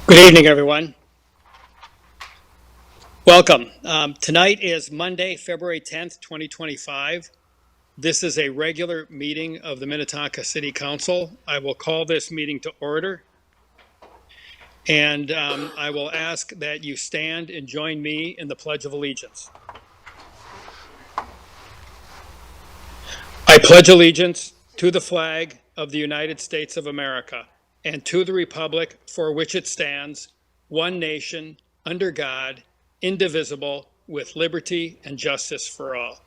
Good evening, everyone. Welcome. Tonight is Monday, February 10th, 2025. This is a regular meeting of the Minnetonka City Council. I will call this meeting to order. And I will ask that you stand and join me in the Pledge of Allegiance. I pledge allegiance to the flag of the United States of America and to the republic for which it stands, one nation, under God, indivisible, with liberty and justice for all.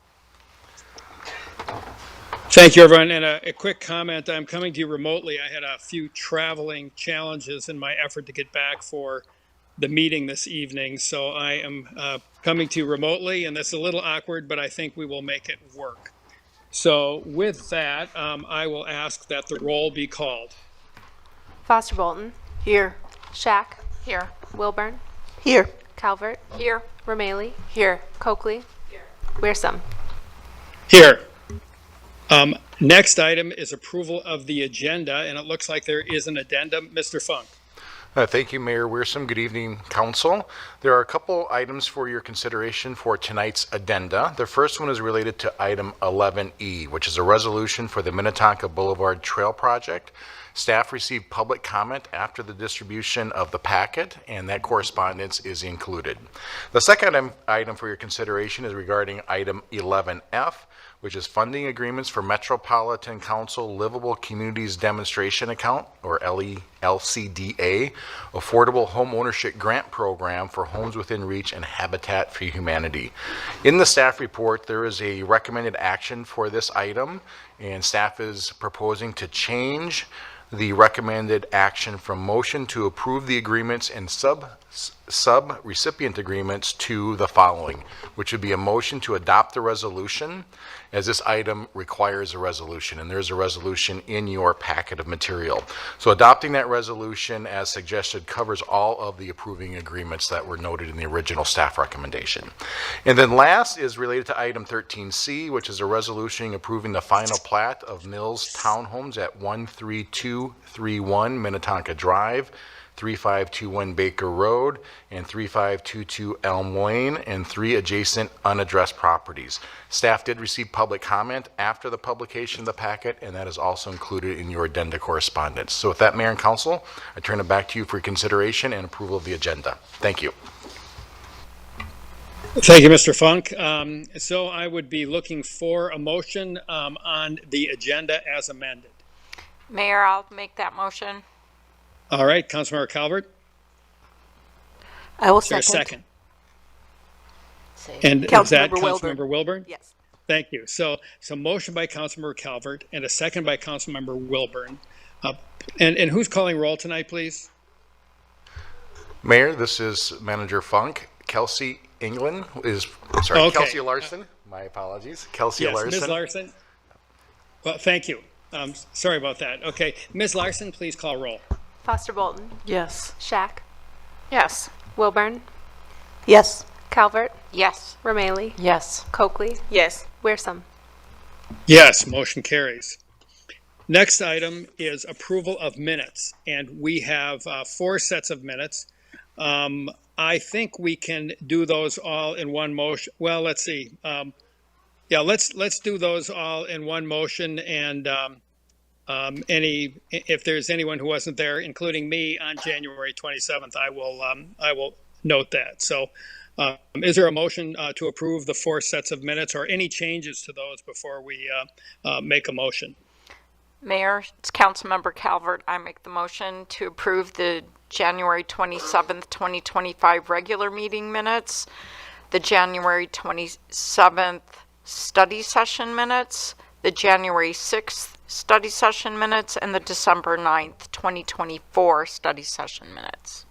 Thank you, everyone. And a quick comment, I'm coming to you remotely. I had a few traveling challenges in my effort to get back for the meeting this evening. So I am coming to you remotely, and that's a little awkward, but I think we will make it work. So with that, I will ask that the roll be called. Foster Bolton. Here. Shack. Here. Wilburn. Here. Calvert. Here. Romaley. Here. Coakley. Here. Wearsome. Here. Next item is approval of the agenda, and it looks like there is an addendum. Mr. Funk. Thank you, Mayor Wearsome. Good evening, Council. There are a couple items for your consideration for tonight's addenda. The first one is related to item 11E, which is a resolution for the Minnetonka Boulevard Trail Project. Staff received public comment after the distribution of the packet, and that correspondence is included. The second item for your consideration is regarding item 11F, which is funding agreements for Metropolitan Council Livable Communities Demonstration Account, or LCDA, Affordable Home Ownership Grant Program for Homes Within Reach and Habitat for Humanity. In the staff report, there is a recommended action for this item, and staff is proposing to change the recommended action from motion to approve the agreements and sub-recipient agreements to the following, which would be a motion to adopt the resolution, as this item requires a resolution, and there's a resolution in your packet of material. So adopting that resolution as suggested covers all of the approving agreements that were noted in the original staff recommendation. And then last is related to item 13C, which is a resolution approving the final plat of Mills Townhomes at 13231 Minnetonka Drive, 3521 Baker Road, and 3522 Elm Lane, and 3 adjacent unaddressed properties. Staff did receive public comment after the publication of the packet, and that is also included in your addenda correspondence. So with that, Mayor and Council, I turn it back to you for consideration and approval of the agenda. Thank you. Thank you, Mr. Funk. So I would be looking for a motion on the agenda as amended. Mayor, I'll make that motion. All right, Councilmember Calvert, I will is there a second. second? And is that Councilmember Wilburn. Councilmember Wilburn? Yes. Thank you. So motion by Councilmember Calvert and a second by Councilmember Wilburn. And who's calling roll tonight, please? Mayor, this is Manager Funk. Kelsey England is, sorry, Okay. Kelsey Larson. My apologies. Kelsey Yes, Larson. Ms. Larson. Well, thank you. Sorry about that. Okay, Ms. Larson, please call roll. Foster Bolton. Yes. Shack. Yes. Wilburn. Yes. Calvert. Yes. Romaley. Yes. Coakley. Yes. Wearsome. Yes, motion carries. Next item is approval of minutes, and we have 4 sets of minutes. I think we can do those all in one motion. Well, let's see. Yeah, let's do those all in one motion, and if there's anyone who wasn't there, including me on January 27th, I will note that. So, is there a motion to approve the 4 sets of minutes, or any changes to those before we make a motion? Mayor, it's Councilmember Calvert. I make the motion to approve the January 27th, 2025 regular meeting minutes, the January 27th study session minutes, the January 6th study session minutes, and the December 9th, 2024 study session minutes.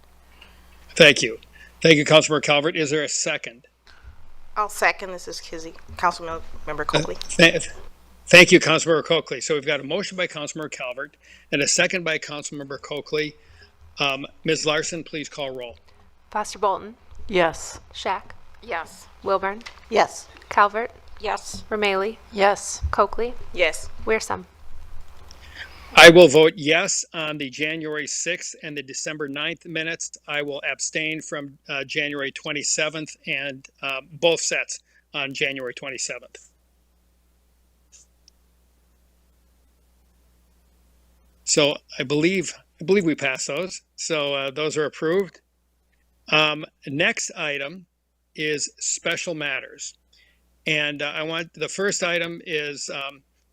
Thank you. Thank you, Councilmember Calvert. Is there a second? I'll second. This is Kizzy, Councilmember Coakley. Thank you, Councilmember Coakley. So we've got a motion by Councilmember Calvert and a second by Councilmember Coakley. Ms. Larson, please call roll. Foster Bolton. Yes. Shack. Yes. Wilburn. Yes. Calvert. Yes. Romaley. Yes. Coakley. Yes. Wearsome. I will vote yes on the January 6th and the December 9th minutes. I will abstain from January 27th and both sets on January 27th. So I believe we passed those. So those are approved. Next item is special matters. And the first item is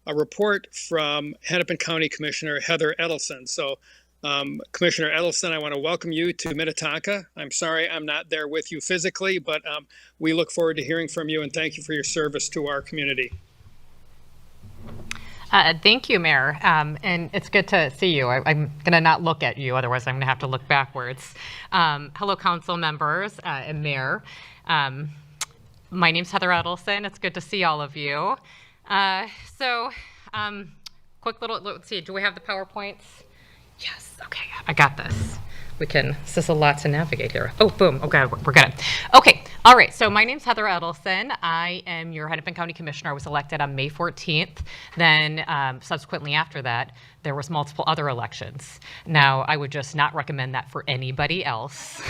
a report from Hennepin County Commissioner Heather Edelson. So Commissioner Edelson, I want to welcome you to Minnetonka. I'm sorry I'm not there with you physically, but we look forward to hearing from you and thank you for your service to our community. Thank you, Mayor. And it's good to see you. I'm going to not look at you, otherwise I'm going to have to look backwards. Hello, council members and Mayor. My name's Heather Edelson. It's good to see all of you. Quick little, let's see, do we have the PowerPoints? Yes, okay, I got this. This is a lot to navigate here. Oh, boom, okay, we're good. Okay, all right, so my name's Heather Edelson. I am your Hennepin County Commissioner. I was elected on May 14th. Then subsequently after that, there was multiple other elections. Now, I would just not recommend that for anybody else.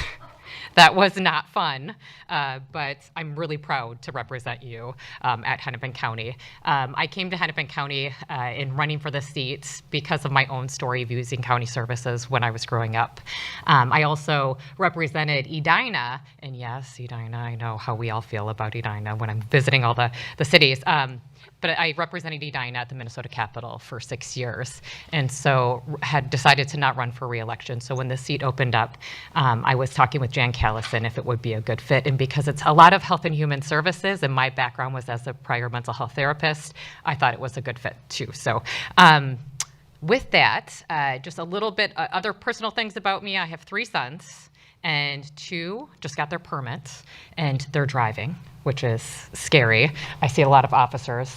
That was not fun, but I'm really proud to represent you at Hennepin County. I came to Hennepin County in running for the seat because of my own story of using county services when I was growing up. I also represented Edina, and yes, Edina, I know how we all feel about Edina when I'm visiting all the cities. But I represented Edina at the Minnesota Capitol for 6 years, and so had decided to not run for re-election. So when the seat opened up, I was talking with Jan Callison if it would be a good fit. And because it's a lot of health and human services, and my background was as a prior mental health therapist, I thought it was a good fit too. So with that, just a little bit other personal things about me. I have 3 sons, and 2 just got their permits, and they're driving, which is scary. I see a lot of officers.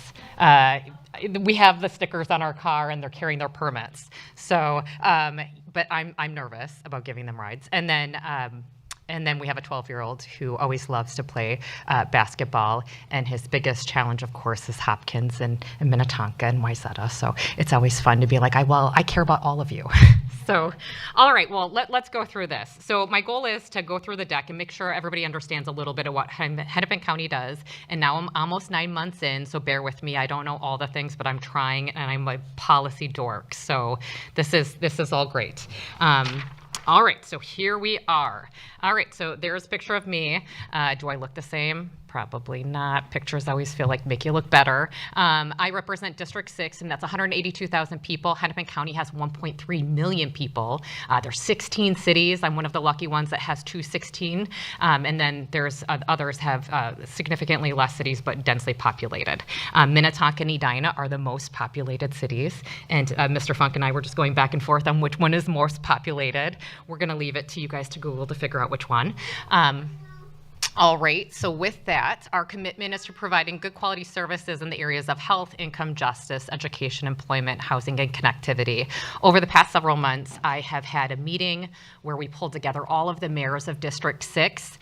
We have the stickers on our car, and they're carrying their permits. So, but I'm nervous about giving them rides. And then we have a 12-year-old who always loves to play basketball, and his biggest challenge, of course, is Hopkins and Minnetonka and Wayzata. So it's always fun to be like, I care about all of you. So, all right, well, let's go through this. So my goal is to go through the deck and make sure everybody understands a little bit of what Hennepin County does. And now I'm almost 9 months in, so bear with me. I don't know all the things, but I'm trying, and I'm a policy dork. So this is all great. All right, so here we are. All right, so there's a picture of me. Do I look the same? Probably not. Pictures always feel like make you look better. I represent District 6, and that's 182,000 people. Hennepin County has 1.3 million people. There's 16 cities. I'm one of the lucky ones that has 216. And then there's others have significantly less cities, but densely populated. Minnetonka and Edina are the most populated cities. And Mr. Funk and I were just going back and forth on which one is most populated. We're going to leave it to you guys to Google to figure out which one. All right, so with that, our commitment is to providing good quality services in the areas of health, income, justice, education, employment, housing, and connectivity. Over the past several months, I have had a meeting where we pulled together all of the mayors of District 6,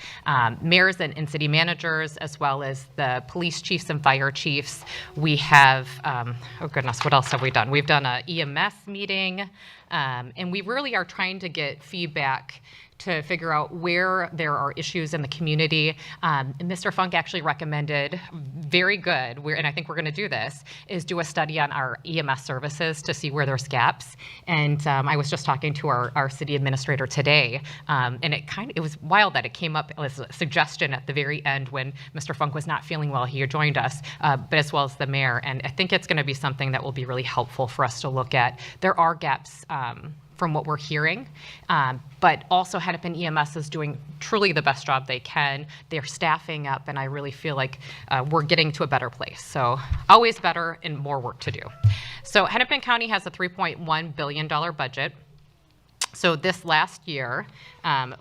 mayors and city managers, as well as the police chiefs and fire chiefs. We have, oh goodness, what else have we done? We've done an EMS meeting, and we really are trying to get feedback to figure out where there are issues in the community. And Mr. Funk actually recommended, very good, and I think we're going to do this, is do a study on our EMS services to see where there's gaps. And I was just talking to our city administrator today, and it was wild that it came up as a suggestion at the very end when Mr. Funk was not feeling well. He joined us, but as well as the mayor. And I think it's going to be something that will be really helpful for us to look at. There are gaps from what we're hearing, but also Hennepin EMS is doing truly the best job they can. They're staffing up, and I really feel like we're getting to a better place. So always better and more work to do. So Hennepin County has a $3.1 billion budget. So this last year,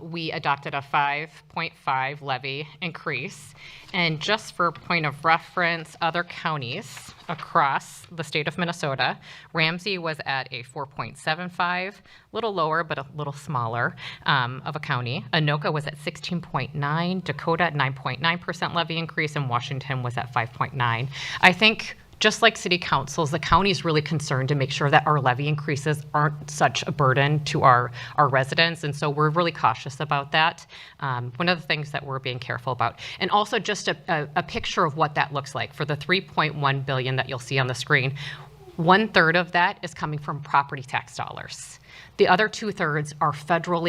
we adopted a 5.5 levy increase. And just for point of reference, other counties across the state of Minnesota, Ramsey was at a 4.75, a little lower but a little smaller of a county. Anoka was at 16.9, Dakota at 9.9% levy increase, and Washington was at 5.9. I think just like city councils, the county is really concerned to make sure that our levy increases aren't such a burden to our residents. And so we're really cautious about that. One of the things that we're being careful about. And also just a picture of what that looks like. For the $3.1 billion that you'll see on the screen, 1/3 of that is coming from property tax dollars. The other 2/3 are federal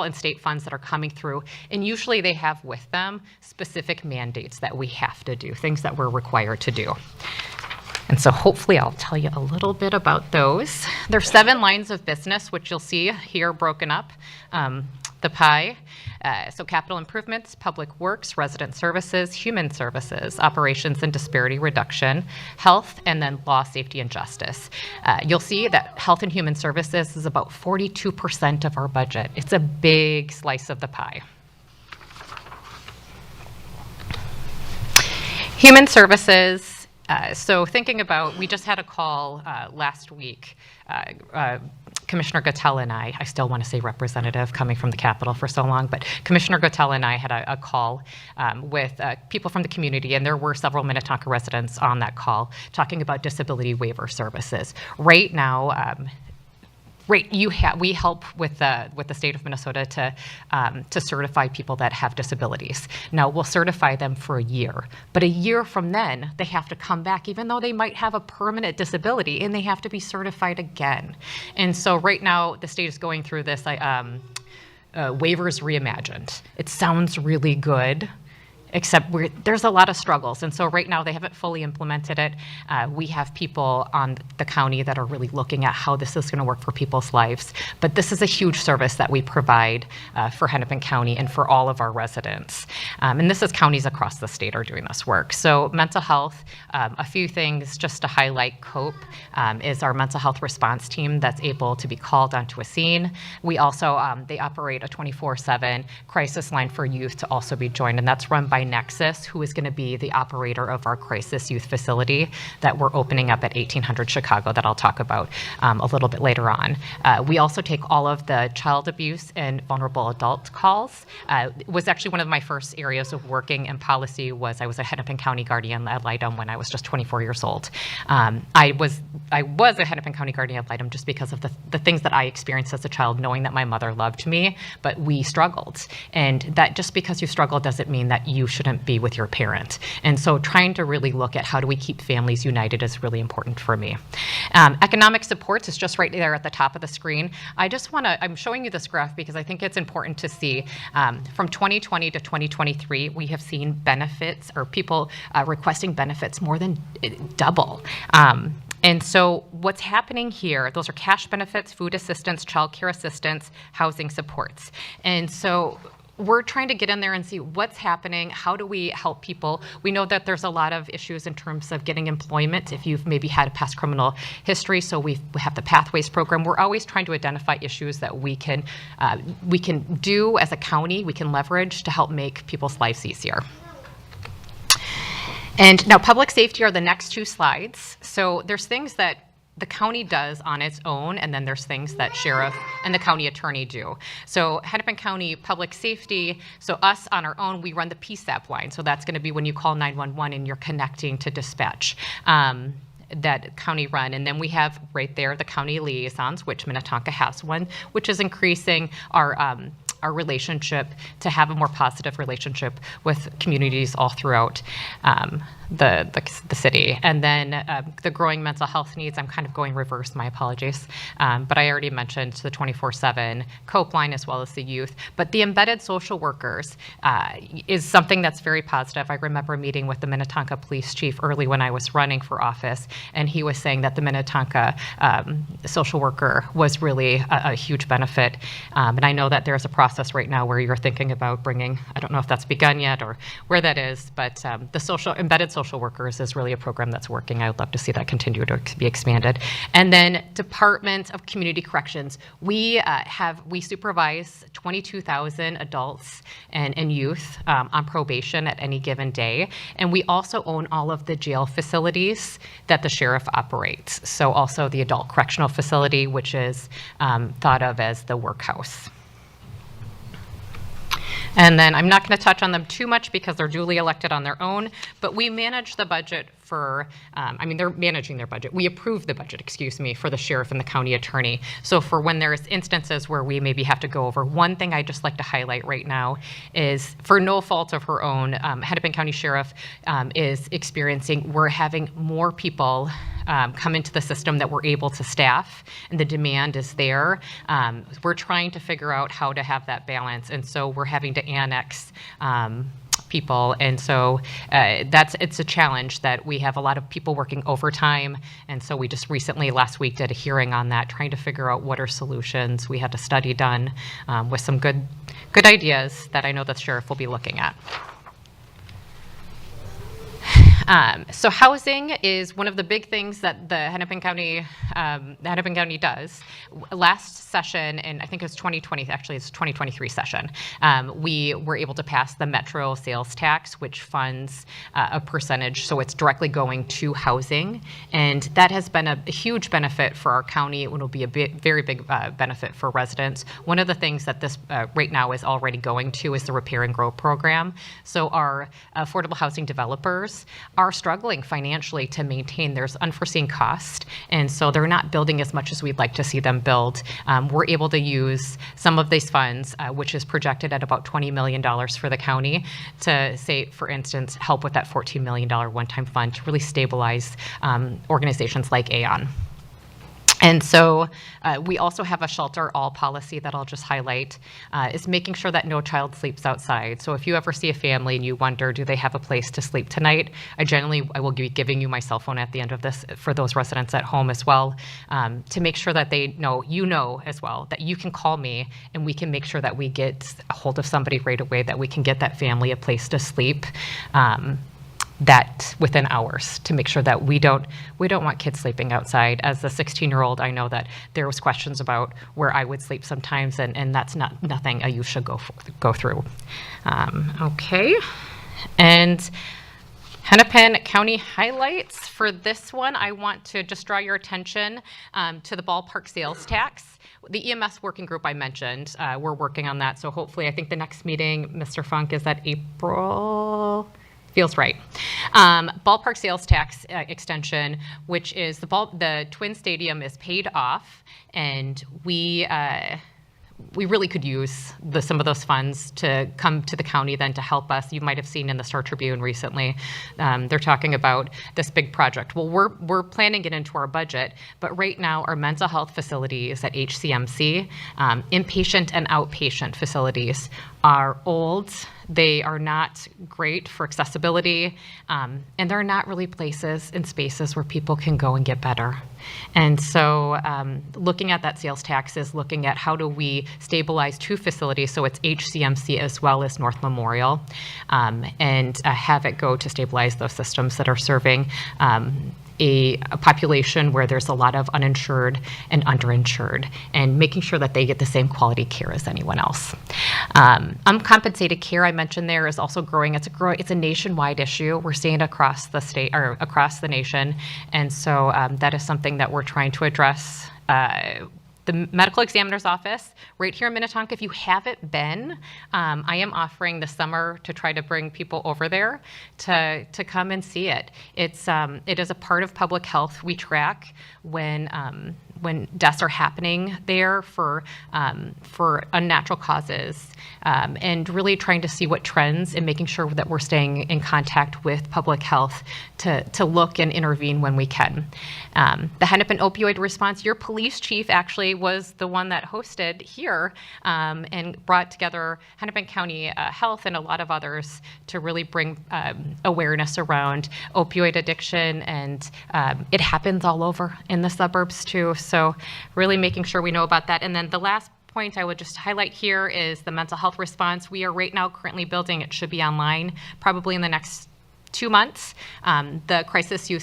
and state funds that are coming through, and usually they have with them specific mandates that we have to do, things that we're required to do. And so hopefully I'll tell you a little bit about those. There's 7 lines of business, which you'll see here broken up, the pie. So capital improvements, public works, resident services, human services, operations and disparity reduction, health, and then law, safety, and justice. You'll see that health and human services is about 42% of our budget. It's a big slice of the pie. Human services. So thinking about, we just had a call last week. Commissioner Gattell and I still want to say representative coming from the Capitol for so long, but Commissioner Gattell and I had a call with people from the community, and there were several Minnetonka residents on that call talking about disability waiver services. Right now, we help with the state of Minnesota to certify people that have disabilities. Now we'll certify them for a year, but a year from then they have to come back, even though they might have a permanent disability, and they have to be certified again. And so right now the state is going through this waivers reimagined. It sounds really good, except there's a lot of struggles. And so right now they haven't fully implemented it. We have people on the county that are really looking at how this is going to work for people's lives. But this is a huge service that we provide for Hennepin County and for all of our residents. And this is counties across the state are doing this work. So mental health, a few things just to highlight. COPE is our mental health response team that's able to be called onto a scene. We also, they operate a 24/7 crisis line for youth to also be joined, and that's run by Nexus, who is going to be the operator of our crisis youth facility that we're opening up at 1800 Chicago that I'll talk about a little bit later on. We also take all of the child abuse and vulnerable adult calls. It was actually one of my first areas of working in policy. I was a Hennepin County guardian ad litem when I was just 24 years old. I was a Hennepin County guardian ad litem just because of the things that I experienced as a child, knowing that my mother loved me, but we struggled. And that just because you struggle doesn't mean that you shouldn't be with your parent. And so trying to really look at how do we keep families united is really important for me. Economic supports is just right there at the top of the screen. I'm showing you this graph because I think it's important to see from 2020 to 2023, we have seen benefits or people requesting benefits more than double. And so what's happening here, those are cash benefits, food assistance, child care assistance, housing supports. And so we're trying to get in there and see what's happening. How do we help people? We know that there's a lot of issues in terms of getting employment if you've maybe had a past criminal history. So we have the Pathways program. We're always trying to identify issues that we can do as a county, we can leverage to help make people's lives easier. And now public safety are the next 2 slides. So there's things that the county does on its own, and then there's things that sheriff and the county attorney do. So Hennepin County Public Safety, so us on our own, we run the PSAP line. So that's going to be when you call 911 and you're connecting to dispatch. That county run. And then we have right there the county liaisons, which Minnetonka has one, which is increasing our relationship to have a more positive relationship with communities all throughout the city. And then the growing mental health needs, I'm kind of going reverse, my apologies. But I already mentioned the 24/7 COPE line as well as the youth. But the embedded social workers is something that's very positive. I remember meeting with the Minnetonka police chief early when I was running for office, and he was saying that the Minnetonka social worker was really a huge benefit. And I know that there's a process right now where you're thinking about bringing, I don't know if that's begun yet or where that is, but the embedded social workers is really a program that's working. I would love to see that continue to be expanded. And then Department of Community Corrections. We supervise 22,000 adults and youth on probation at any given day. And we also own all of the jail facilities that the sheriff operates. So also the adult correctional facility, which is thought of as the workhouse. And then I'm not going to touch on them too much because they're duly elected on their own, but we manage the budget for, they're managing their budget. We approve the budget, for the sheriff and the county attorney. So for when there's instances where we maybe have to go over, one thing I just like to highlight right now is, for no fault of her own, Hennepin County Sheriff is experiencing, we're having more people come into the system that we're able to staff, and the demand is there. We're trying to figure out how to have that balance, and so we're having to annex people, and so it's a challenge that we have a lot of people working overtime, and so we just recently last week did a hearing on that, trying to figure out what are solutions. We had a study done with some good ideas that I know the sheriff will be looking at. So housing is one of the big things that the Hennepin County does. Last session, and I think it was 2020, actually it's 2023 session, we were able to pass the Metro sales tax, which funds a percentage, so it's directly going to housing, and that has been a huge benefit for our county. It will be a very big benefit for residents. One of the things that this right now is already going to is the Repair and Grow program. So our affordable housing developers are struggling financially to maintain. There's unforeseen cost, and so they're not building as much as we'd like to see them build. We're able to use some of these funds, which is projected at about $20 million for the county, to say, for instance, help with that $14 million one-time fund to really stabilize organizations like Aon. And so we also have a shelter all policy that I'll just highlight, is making sure that no child sleeps outside. So if you ever see a family and you wonder, do they have a place to sleep tonight? I will be giving you my cell phone at the end of this for those residents at home as well, to make sure that they know, as well, that you can call me and we can make sure that we get a hold of somebody right away, that we can get that family a place to sleep. That within hours, to make sure that we don't want kids sleeping outside. As a 16-year-old, I know that there was questions about where I would sleep sometimes, and that's nothing a youth should go through. Okay, and Hennepin County highlights for this one, I want to just draw your attention to the ballpark sales tax. The EMS working group I mentioned, we're working on that, so hopefully I think the next meeting, Mr. Funk, is that April? Feels right. Ballpark sales tax extension, which is the Twin Stadium is paid off, and we really could use some of those funds to come to the county then to help us. You might have seen in the Star Tribune recently, they're talking about this big project. Well, we're planning it into our budget, but right now our mental health facilities at HCMC, inpatient and outpatient facilities, are old. They are not great for accessibility, and they're not really places and spaces where people can go and get better. And so looking at that sales tax is looking at how do we stabilize two facilities, so it's HCMC as well as North Memorial, and have it go to stabilize those systems that are serving a population where there's a lot of uninsured and underinsured, and making sure that they get the same quality care as anyone else. Uncompensated care, I mentioned there, is also growing. It's a nationwide issue. We're seeing it across the state or across the nation, and so that is something that we're trying to address. The medical examiner's office right here in Minnetonka, if you haven't been, I am offering this summer to try to bring people over there to come and see it. It is a part of public health. We track when deaths are happening there for unnatural causes, and really trying to see what trends and making sure that we're staying in contact with public health to look and intervene when we can. The Hennepin opioid response, your police chief actually was the one that hosted here and brought together Hennepin County Health and a lot of others to really bring awareness around opioid addiction, and it happens all over in the suburbs too. So really making sure we know about that. And then the last point I would just highlight here is the mental health response. We are right now currently building, it should be online probably in the next 2 months, the crisis youth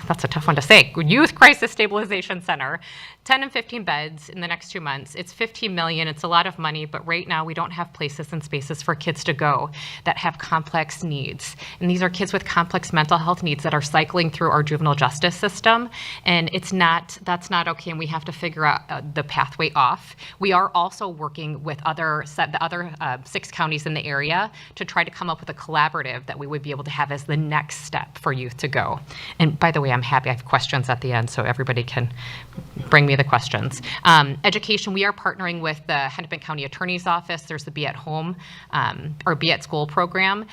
that's a tough one to say. Youth Crisis Stabilization Center, 10 and 15 beds in the next 2 months. It's $15 million. It's a lot of money, but right now we don't have places and spaces for kids to go that have complex needs. And these are kids with complex mental health needs that are cycling through our juvenile justice system. And that's not okay. And we have to figure out the pathway off. We are also working with the other 6 counties in the area to try to come up with a collaborative that we would be able to have as the next step for youth to go. And by the way, I'm happy I have questions at the end, so everybody can bring me the questions. Education, we are partnering with the Hennepin County Attorney's Office. There's the Be at Home or Be at School program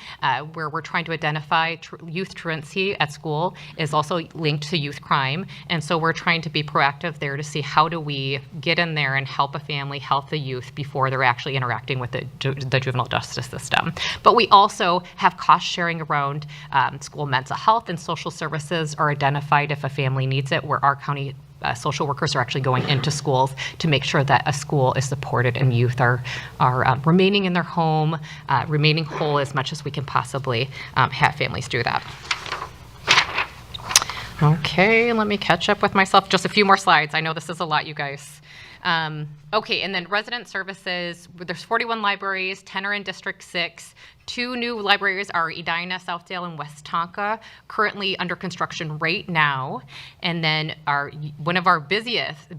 where we're trying to identify youth truancy at school is also linked to youth crime. And so we're trying to be proactive there to see how do we get in there and help a family, help the youth before they're actually interacting with the juvenile justice system. But we also have cost sharing around school mental health and social services are identified if a family needs it, where our county social workers are actually going into schools to make sure that a school is supported and youth are remaining in their home, remaining whole as much as we can possibly have families do that. Okay, let me catch up with myself. Just a few more slides. I know this is a lot, you guys. Okay, and then resident services, there's 41 libraries, 10 are in District 6. 2 new libraries are Edina, Southdale, and West Tonka, currently under construction right now. And then one of our busiest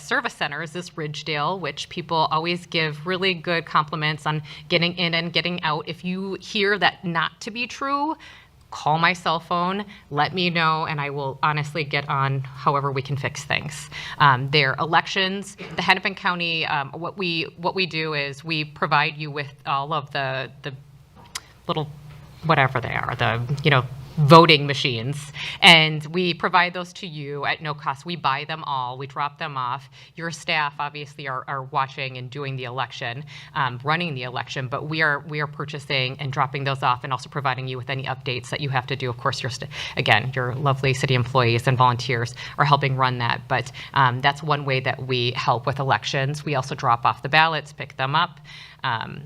service centers is Ridgedale, which people always give really good compliments on getting in and getting out. If you hear that not to be true, call my cell phone, let me know, and I will honestly get on however we can fix things. Their elections, the Hennepin County, what we do is we provide you with all of the little, whatever they are, voting machines, and we provide those to you at no cost. We buy them all, we drop them off. Your staff obviously are watching and doing the election, running the election, but we are purchasing and dropping those off and also providing you with any updates that you have to do. Of course, your lovely city employees and volunteers are helping run that, but that's one way that we help with elections. We also drop off the ballots, pick them up.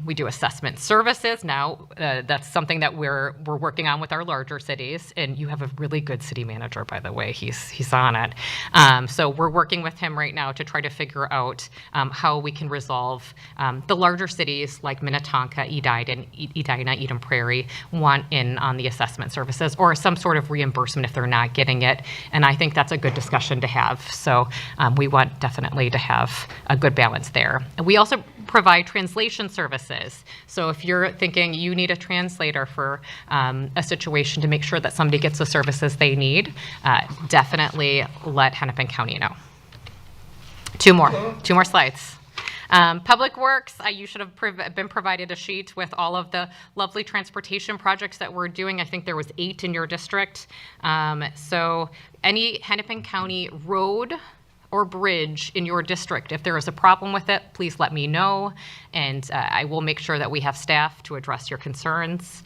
We do assessment services now. That's something that we're working on with our larger cities, and you have a really good city manager, by the way. He's on it. So we're working with him right now to try to figure out how we can resolve the larger cities like Minnetonka, Edina, Eden Prairie want in on the assessment services or some sort of reimbursement if they're not getting it. And I think that's a good discussion to have. So we want definitely to have a good balance there. And we also provide translation services. So if you're thinking you need a translator for a situation to make sure that somebody gets the services they need, definitely let Hennepin County know. Two more slides. Public Works, you should have been provided a sheet with all of the lovely transportation projects that we're doing. I think there was 8 in your district. So any Hennepin County road or bridge in your district, if there is a problem with it, please let me know, and I will make sure that we have staff to address your concerns.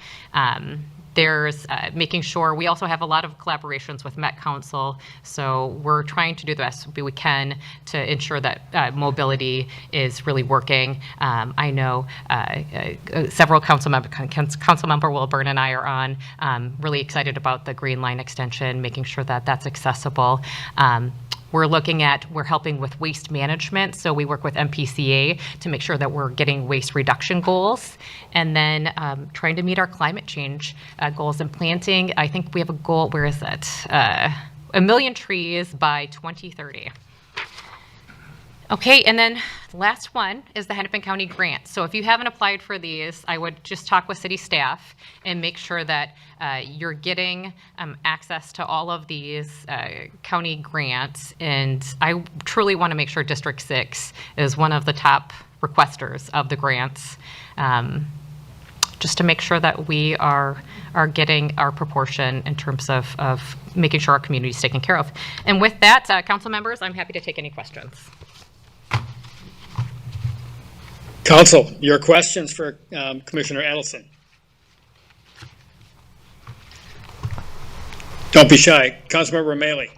There's making sure we also have a lot of collaborations with Met Council, so we're trying to do the best we can to ensure that mobility is really working. I know several Councilmember Wilburn and I are on, really excited about the Green Line extension, making sure that that's accessible. We're helping with waste management, so we work with MPCA to make sure that we're getting waste reduction goals, and then trying to meet our climate change goals and planting. I think we have a goal, where is it? 1 million trees by 2030. Okay, and then the last one is the Hennepin County grant. So if you haven't applied for these, I would just talk with city staff and make sure that you're getting access to all of these county grants. And I truly want to make sure District 6 is one of the top requesters of the grants, just to make sure that we are getting our proportion in terms of making sure our community is taken care of. And with that, council members, I'm happy to take any questions. Council, your questions for Commissioner Edelson. Don't be shy. Councilmember O'Malley.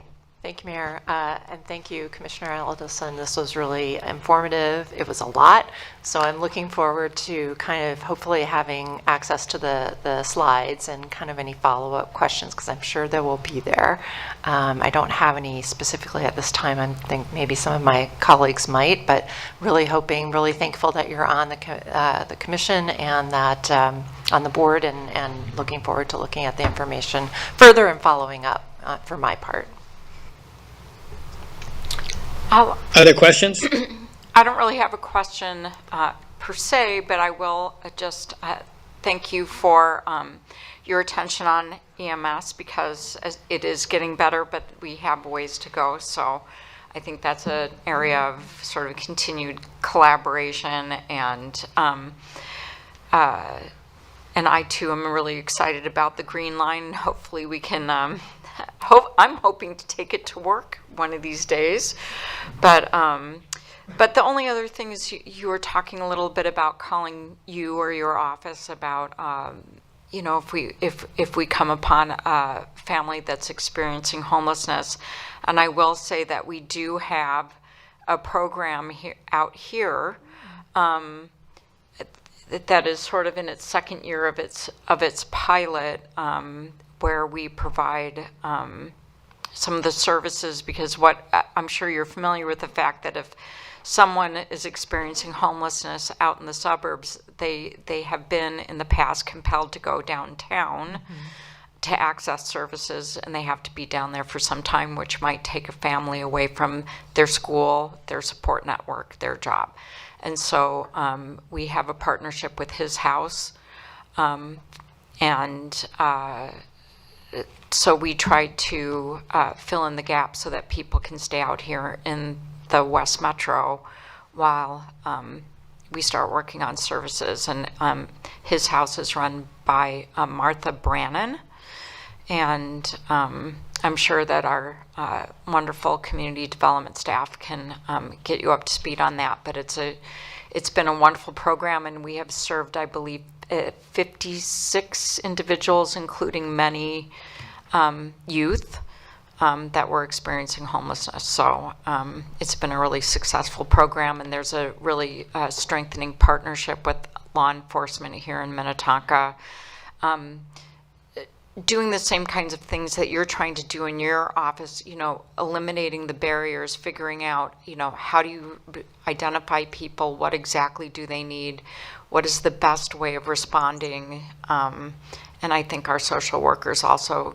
Thank you, Mayor, and thank you, Commissioner Alderson. This was really informative. It was a lot, so I'm looking forward to kind of hopefully having access to the slides and kind of any follow-up questions, because I'm sure there will be there. I don't have any specifically at this time. I think maybe some of my colleagues might, but really hoping, really thankful that you're on the commission and that on the board, and looking forward to looking at the information further and following up for my part. Other questions? I don't really have a question per se, but I will just thank you for your attention on EMS, because it is getting better, but we have ways to go. So I think that's an area of sort of continued collaboration, and I too am really excited about the Green Line. Hopefully we can, I'm hoping to take it to work one of these days. But the only other thing is you were talking a little bit about calling you or your office about, you know, if we come upon a family that's experiencing homelessness. And I will say that we do have a program out here that is sort of in its second year of its pilot, where we provide some of the services, because what I'm sure you're familiar with the fact that if someone is experiencing homelessness out in the suburbs, they have been in the past compelled to go downtown to access services, and they have to be down there for some time, which might take a family away from their school, their support network, their job. And so we have a partnership with His House, and so we try to fill in the gap so that people can stay out here in the West Metro while we start working on services. And His House is run by Martha Brannon, and I'm sure that our wonderful community development staff can get you up to speed on that. But it's been a wonderful program, and we have served, I believe, 56 individuals, including many youth that were experiencing homelessness. So it's been a really successful program, and there's a really strengthening partnership with law enforcement here in Minnetonka, doing the same kinds of things that you're trying to do in your office, you know, eliminating the barriers, figuring out, you know, how do you identify people, what exactly do they need, what is the best way of responding, and I think our social workers also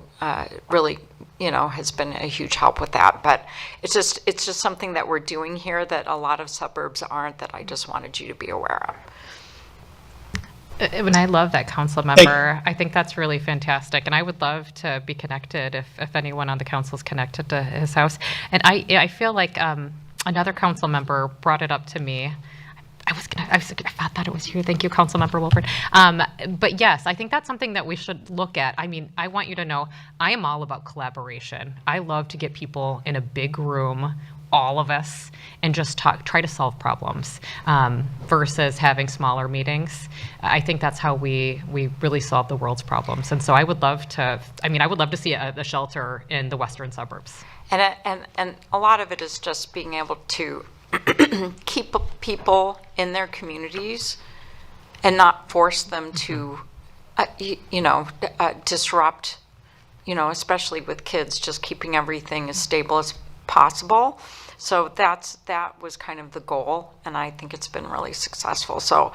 really, you know, has been a huge help with that. But it's just something that we're doing here that a lot of suburbs aren't, that I just wanted you to be aware of. And I love that, council member. I think that's really fantastic, and I would love to be connected if anyone on the council is connected to His House. And I feel like another council member brought it up to me. I thought it was you. Thank you, Councilmember Wilford. But yes, I think that's something that we should look at. I mean, I want you to know I am all about collaboration. I love to get people in a big room, all of us, and just try to solve problems versus having smaller meetings. I think that's how we really solve the world's problems. And so I would love to see a shelter in the western suburbs. And a lot of it is just being able to keep people in their communities and not force them to, disrupt, especially with kids, just keeping everything as stable as possible. So that was kind of the goal, and I think it's been really successful. So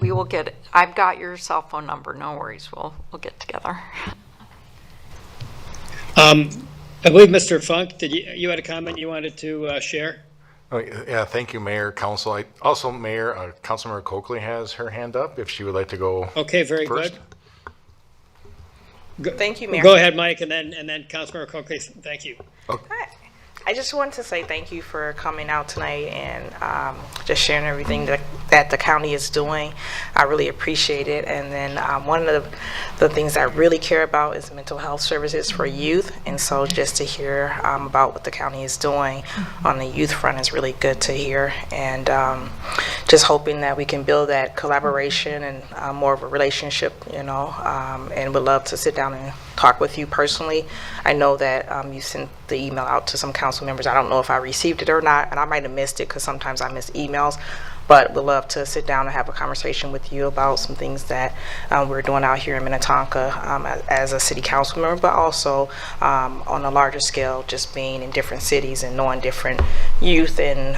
we will get it. I've got your cell phone number. No worries. We'll get together. I believe Mr. Funk, you had a comment you wanted to share? Oh, yeah, thank you, Mayor, Council. Mayor, Councilmember Coakley has her hand up if she would like to go. Okay, very first. Good. Thank you, Mayor. Go ahead, Mike, and then Councilmember Coakley. Thank you. Hi. I just want to say thank you for coming out tonight and just sharing everything that that the county is doing. I really appreciate it. And then one of the things I really care about is mental health services for youth. And so just to hear about what the county is doing on the youth front is really good to hear. And just hoping that we can build that collaboration and more of a relationship, and would love to sit down and talk with you personally. I know that you sent the email out to some council members. I don't know if I received it or not, and I might have missed it because sometimes I miss emails, but would love to sit down and have a conversation with you about some things that we're doing out here in Minnetonka as a city council member, but also on a larger scale, just being in different cities and knowing different youth, and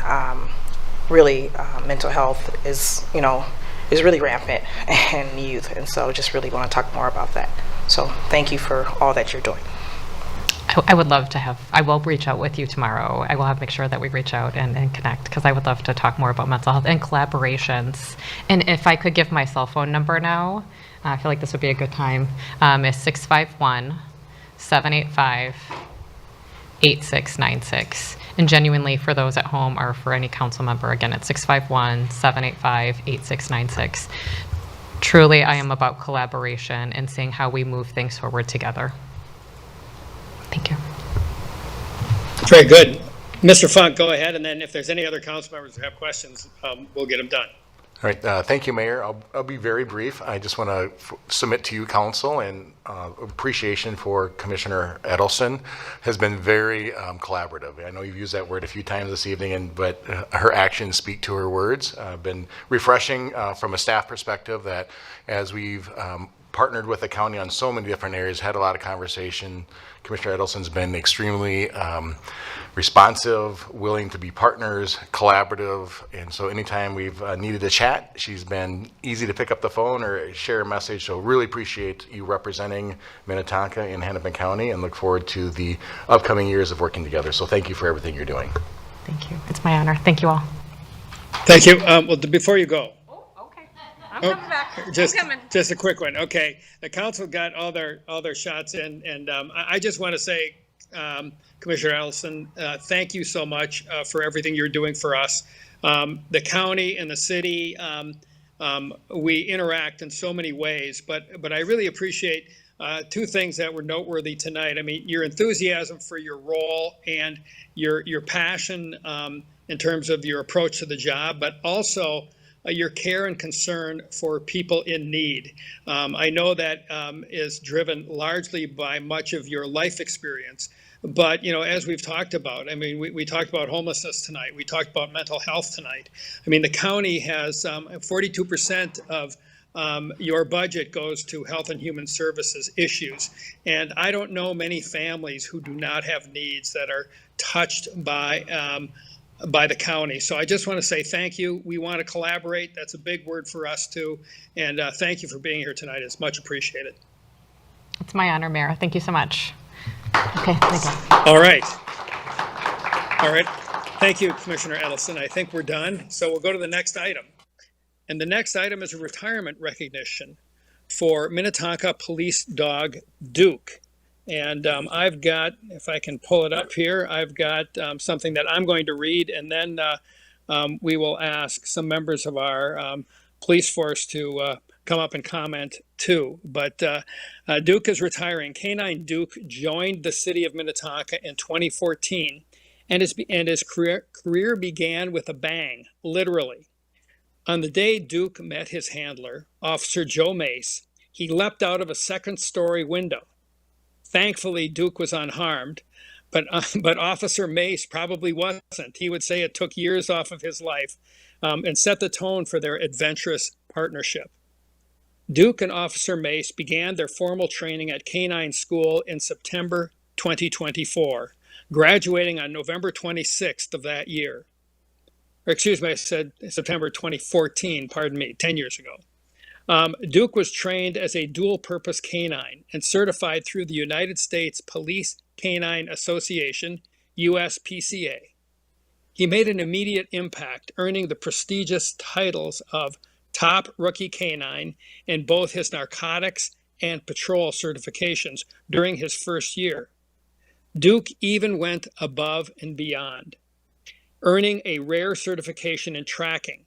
really mental health is really rampant in youth, and so just really want to talk more about that. So thank you for all that you're doing. I would love to I will reach out with you tomorrow. I will make sure that we reach out and connect, because I would love to talk more about mental health and collaborations. And if I could give my cell phone number now, I feel like this would be a good time. It's 651-785-8696. And genuinely, for those at home or for any council member, again, it's 651-785-8696. Truly, I am about collaboration and seeing how we move things forward together. Thank you. Very good. Mr. Funk, go ahead, and then if there's any other council members who have questions, we'll get them done. All right, thank you, Mayor. I'll be very brief. I just want to submit to you, council, and appreciation for Commissioner Edelson has been very collaborative. I know you've used that word a few times this evening, but her actions speak to her words. Been refreshing from a staff perspective that as we've partnered with the county on so many different areas, had a lot of conversation. Commissioner Edelson's been extremely responsive, willing to be partners, collaborative, and so anytime we've needed to chat, she's been easy to pick up the phone or share a message. So really appreciate you representing Minnetonka and Hennepin County, and look forward to the upcoming years of working together. So thank you for everything you're doing. Thank you. It's my honor. Thank you all. Thank you. Well, before you go, Okay. I'm coming back. just a quick one. Okay, the council got all their shots in, and I just want to say, Commissioner Ellison, thank you so much for everything you're doing for us. The county and the city, we interact in so many ways, but I really appreciate two things that were noteworthy tonight. I mean, your enthusiasm for your role and your passion in terms of your approach to the job, but also your care and concern for people in need. I know that is driven largely by much of your life experience. But, as we've talked about, I mean, we talked about homelessness tonight. We talked about mental health tonight. I mean, the county has 42% of your budget goes to health and human services issues. And I don't know many families who do not have needs that are touched by the county. So I just want to say thank you. We want to collaborate. That's a big word for us too. And thank you for being here tonight. It's much appreciated. It's my honor, Mayor. Thank you so much. Okay, thank you. All right. Thank you, Commissioner Edelson. I think we're done. So we'll go to the next item. And the next item is a retirement recognition for Minnetonka police dog Duke. And I've got, if I can pull it up here, I've got something that I'm going to read, and then we will ask some members of our police force to come up and comment too. But Duke is retiring. Canine Duke joined the city of Minnetonka in 2014, and his career began with a bang, literally. On the day Duke met his handler, Officer Joe Mace, he leapt out of a second-story window. Thankfully, Duke was unharmed, but Officer Mace probably wasn't. He would say it took years off of his life and set the tone for their adventurous partnership. Duke and Officer Mace began their formal training at Canine School in September 2024, graduating on November 26th of that year. Or excuse me, I said September 2014, pardon me, 10 years ago. Duke was trained as a dual-purpose canine and certified through the United States Police Canine Association, USPCA. He made an immediate impact, earning the prestigious titles of Top Rookie Canine in both his narcotics and patrol certifications during his first year. Duke even went above and beyond, earning a rare certification in tracking,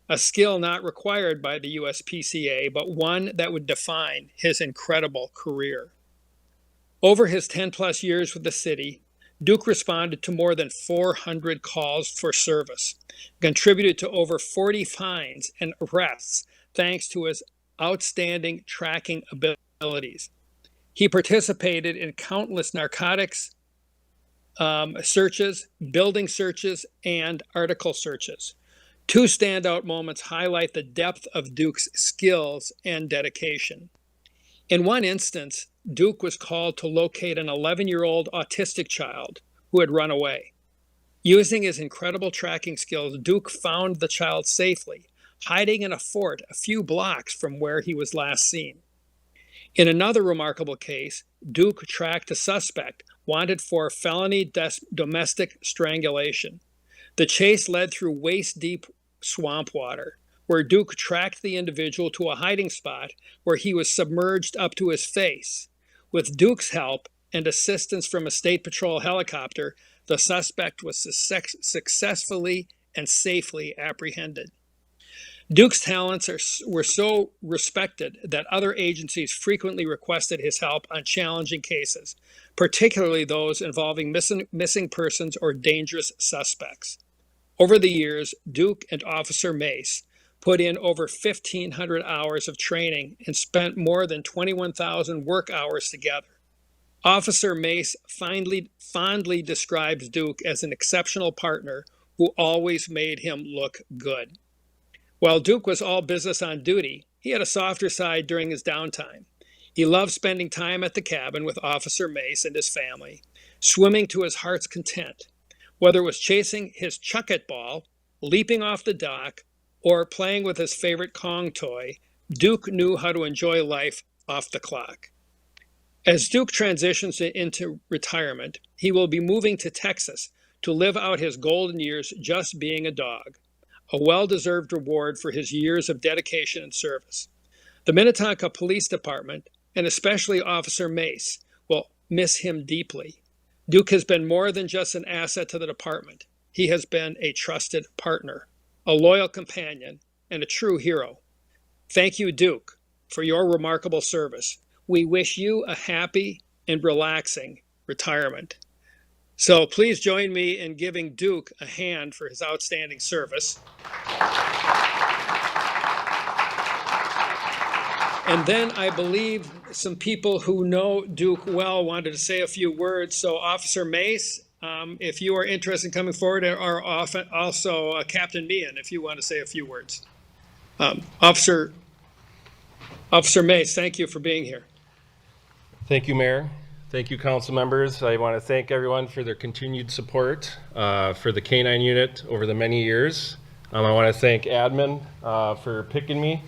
a skill not required by the USPCA, but one that would define his incredible career. Over his 10-plus years with the city, Duke responded to more than 400 calls for service, contributed to over 40 fines and arrests thanks to his outstanding tracking abilities. He participated in countless narcotics searches, building searches, and article searches. Two standout moments highlight the depth of Duke's skills and dedication. In one instance, Duke was called to locate an 11-year-old autistic child who had run away. Using his incredible tracking skills, Duke found the child safely, hiding in a fort a few blocks from where he was last seen. In another remarkable case, Duke tracked a suspect wanted for felony domestic strangulation. The chase led through waist-deep swamp water, where Duke tracked the individual to a hiding spot where he was submerged up to his face. With Duke's help and assistance from a State Patrol helicopter, the suspect was successfully and safely apprehended. Duke's talents were so respected that other agencies frequently requested his help on challenging cases, particularly those involving missing persons or dangerous suspects. Over the years, Duke and Officer Mace put in over 1,500 hours of training and spent more than 21,000 work hours together. Officer Mace fondly describes Duke as an exceptional partner who always made him look good. While Duke was all business on duty, he had a softer side during his downtime. He loved spending time at the cabin with Officer Mace and his family, swimming to his heart's content. Whether it was chasing his chuck-it ball, leaping off the dock, or playing with his favorite Kong toy, Duke knew how to enjoy life off the clock. As Duke transitions into retirement, he will be moving to Texas to live out his golden years just being a dog, a well-deserved reward for his years of dedication and service. The Minnetonka Police Department, and especially Officer Mace, will miss him deeply. Duke has been more than just an asset to the department. He has been a trusted partner, a loyal companion, and a true hero. Thank you, Duke, for your remarkable service. We wish you a happy and relaxing retirement. So please join me in giving Duke a hand for his outstanding service. And then I believe some people who know Duke well wanted to say a few words. So Officer Mace, if you are interested in coming forward, or also Captain Meehan, if you want to say a few words. Officer Mace, thank you for being here. Thank you, Mayor. Thank you, council members. I want to thank everyone for their continued support for the K-9 unit over the many years. I want to thank admin for picking me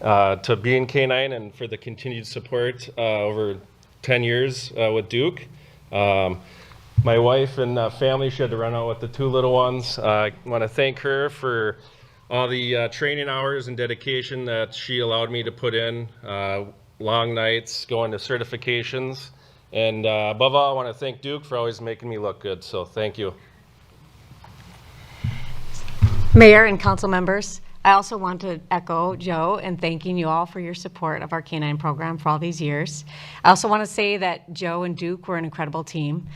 to be in K-9 and for the continued support over 10 years with Duke. My wife and family, she had to run out with the two little ones. I want to thank her for all the training hours and dedication that she allowed me to put in, long nights, going to certifications. And above all, I want to thank Duke for always making me look good. So thank you. Mayor and council members, I also want to echo Joe in thanking you all for your support of our K-9 program for all these years. I also want to say that Joe and Duke were an incredible team.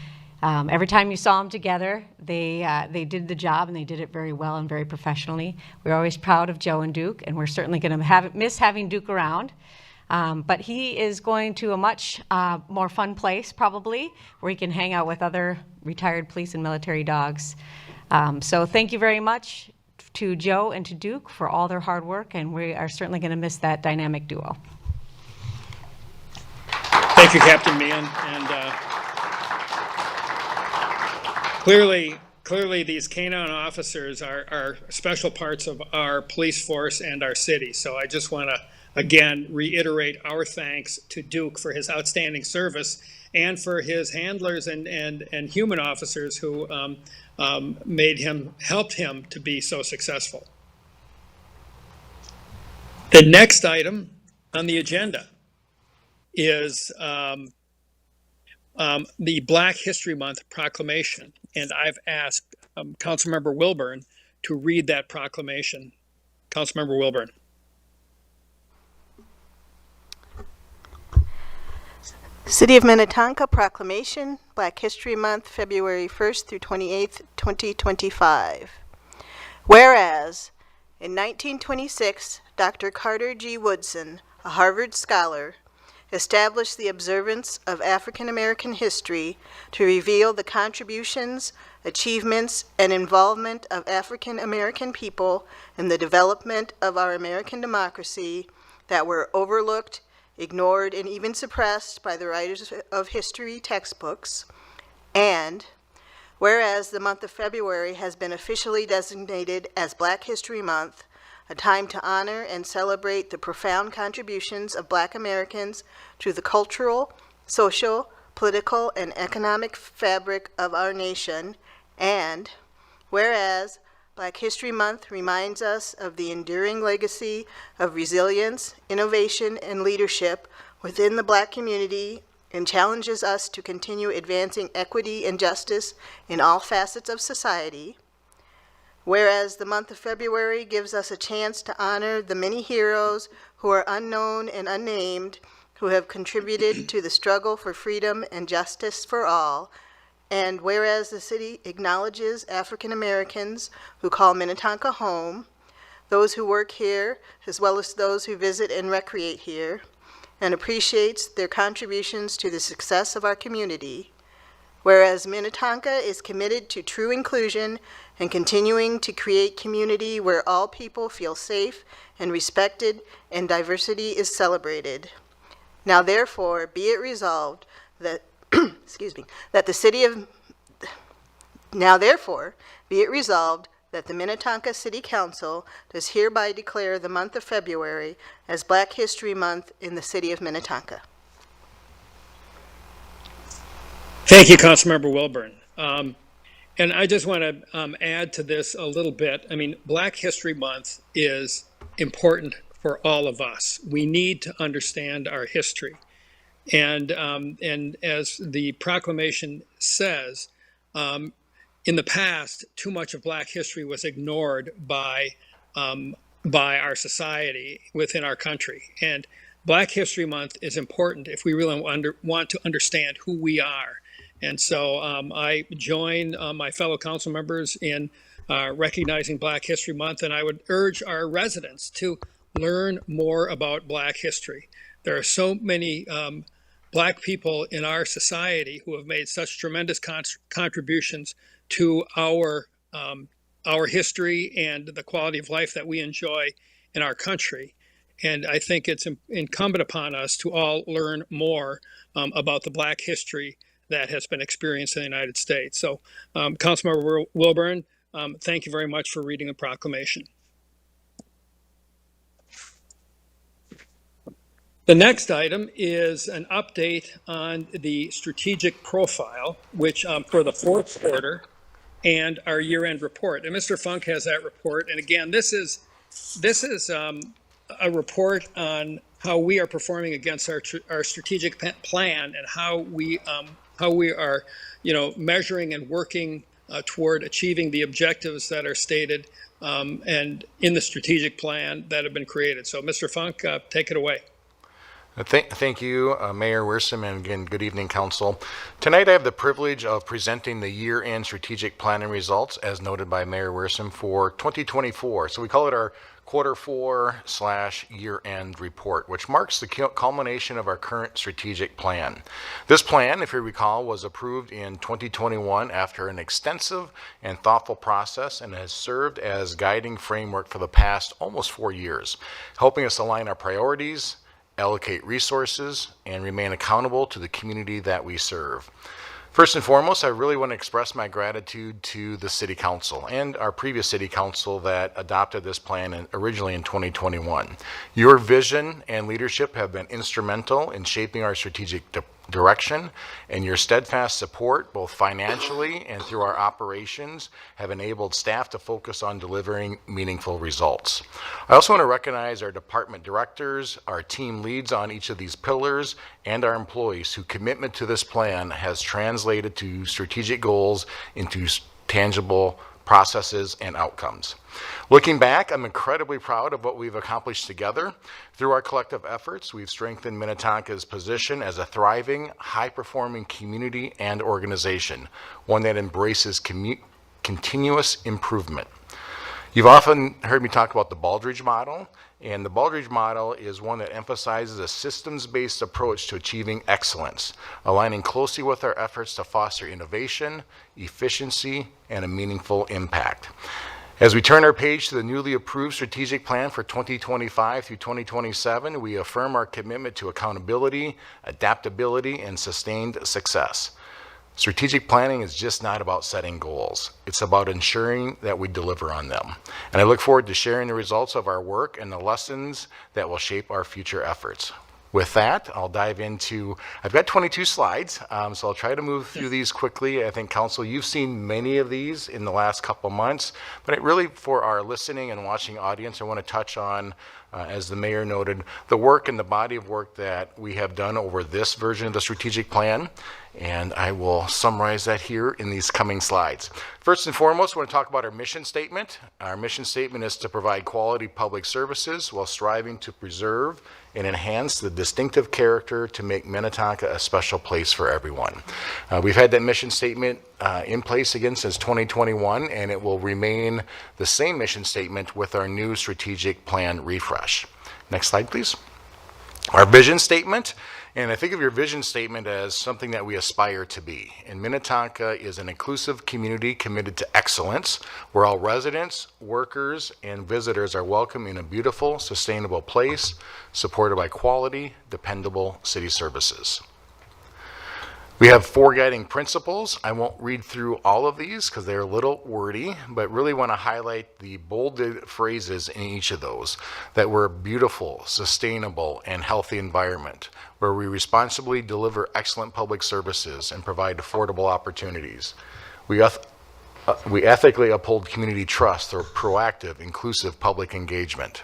Every time you saw them together, they did the job, and they did it very well and very professionally. We're always proud of Joe and Duke, and we're certainly going to miss having Duke around. But he is going to a much more fun place, probably, where he can hang out with other retired police and military dogs. So thank you very much to Joe and to Duke for all their hard work, and we are certainly going to miss that dynamic duo. Thank you, Captain Meehan. And clearly these K-9 officers are special parts of our police force and our city. So I just want to again reiterate our thanks to Duke for his outstanding service and for his handlers and human officers who helped him to be so successful. The next item on the agenda is the Black History Month proclamation, and I've asked Councilmember Wilburn to read that proclamation. Councilmember Wilburn. City of Minnetonka Proclamation, Black History Month, February 1st through 28th, 2025. Whereas, in 1926, Dr. Carter G. Woodson, a Harvard scholar, established the observance of African American history to reveal the contributions, achievements, and involvement of African American people in the development of our American democracy that were overlooked, ignored, and even suppressed by the writers of history textbooks. And whereas the month of February has been officially designated as Black History Month, a time to honor and celebrate the profound contributions of Black Americans to the cultural, social, political, and economic fabric of our nation. And whereas Black History Month reminds us of the enduring legacy of resilience, innovation, and leadership within the Black community and challenges us to continue advancing equity and justice in all facets of society. Whereas the month of February gives us a chance to honor the many heroes who are unknown and unnamed, who have contributed to the struggle for freedom and justice for all. And whereas the city acknowledges African Americans who call Minnetonka home, those who work here, as well as those who visit and recreate here, and appreciates their contributions to the success of our community. Whereas Minnetonka is committed to true inclusion and continuing to create community where all people feel safe and respected and diversity is celebrated. Now therefore, be it resolved that that the city of, now therefore, be it resolved that the Minnetonka City Council does hereby declare the month of February as Black History Month in the city of Minnetonka. Thank you, Councilmember Wilburn. And I just want to add to this a little bit. I mean, Black History Month is important for all of us. We need to understand our history. And as the proclamation says, in the past, too much of Black history was ignored by our society within our country. And Black History Month is important if we really want to understand who we are. And so I join my fellow council members in recognizing Black History Month, and I would urge our residents to learn more about Black history. There are so many Black people in our society who have made such tremendous contributions to our history and the quality of life that we enjoy in our country. And I think it's incumbent upon us to all learn more about the Black history that has been experienced in the United States. So, Councilmember Wilburn, thank you very much for reading the proclamation. The next item is an update on the strategic profile, which for the fourth quarter and our year-end report. And Mr. Funk has that report. And again, this is a report on how we are performing against our strategic plan and how we are, measuring and working toward achieving the objectives that are stated and in the strategic plan that have been created. So, Mr. Funk, take it away. Thank you, Mayor Wiersum, and again, good evening, Council. Tonight I have the privilege of presenting the year-end strategic planning results, as noted by Mayor Wiersum, for 2024. So we call it our Quarter 4/year-end report, which marks the culmination of our current strategic plan. This plan, if you recall, was approved in 2021 after an extensive and thoughtful process and has served as guiding framework for the past almost 4 years, helping us align our priorities, allocate resources, and remain accountable to the community that we serve. First and foremost, I really want to express my gratitude to the City Council and our previous City Council that adopted this plan originally in 2021. Your vision and leadership have been instrumental in shaping our strategic direction, and your steadfast support, both financially and through our operations, have enabled staff to focus on delivering meaningful results. I also want to recognize our department directors, our team leads on each of these pillars, and our employees whose commitment to this plan has translated to strategic goals into tangible processes, and outcomes. Looking back, I'm incredibly proud of what we've accomplished together. Through our collective efforts, we've strengthened Minnetonka's position as a thriving, high-performing community and organization, one that embraces continuous improvement. You've often heard me talk about the Baldrige model, and the Baldrige model is one that emphasizes a systems-based approach to achieving excellence, aligning closely with our efforts to foster innovation, efficiency, and a meaningful impact. As we turn our page to the newly approved strategic plan for 2025 through 2027, we affirm our commitment to accountability, adaptability, and sustained success. Strategic planning is just not about setting goals. It's about ensuring that we deliver on them. And I look forward to sharing the results of our work and the lessons that will shape our future efforts. With that, I'll dive into, I've got 22 slides, so I'll try to move through these quickly. I think, Council, you've seen many of these in the last couple months, but really for our listening and watching audience, I want to touch on, as the mayor noted, the work and the body of work that we have done over this version of the strategic plan, and I will summarize that here in these coming slides. First and foremost, I want to talk about our mission statement. Our mission statement is to provide quality public services while striving to preserve and enhance the distinctive character to make Minnetonka a special place for everyone. We've had that mission statement in place again since 2021, and it will remain the same mission statement with our new strategic plan refresh. Next slide, please. Our vision statement, and I think of your vision statement as something that we aspire to be. And Minnetonka is an inclusive community committed to excellence, where all residents, workers, and visitors are welcome in a beautiful, sustainable place, supported by quality, dependable city services. We have 4 guiding principles. I won't read through all of these because they're a little wordy, but really want to highlight the bolded phrases in each of those, that we're a beautiful, sustainable, and healthy environment, where we responsibly deliver excellent public services and provide affordable opportunities. We ethically uphold community trust through proactive, inclusive public engagement.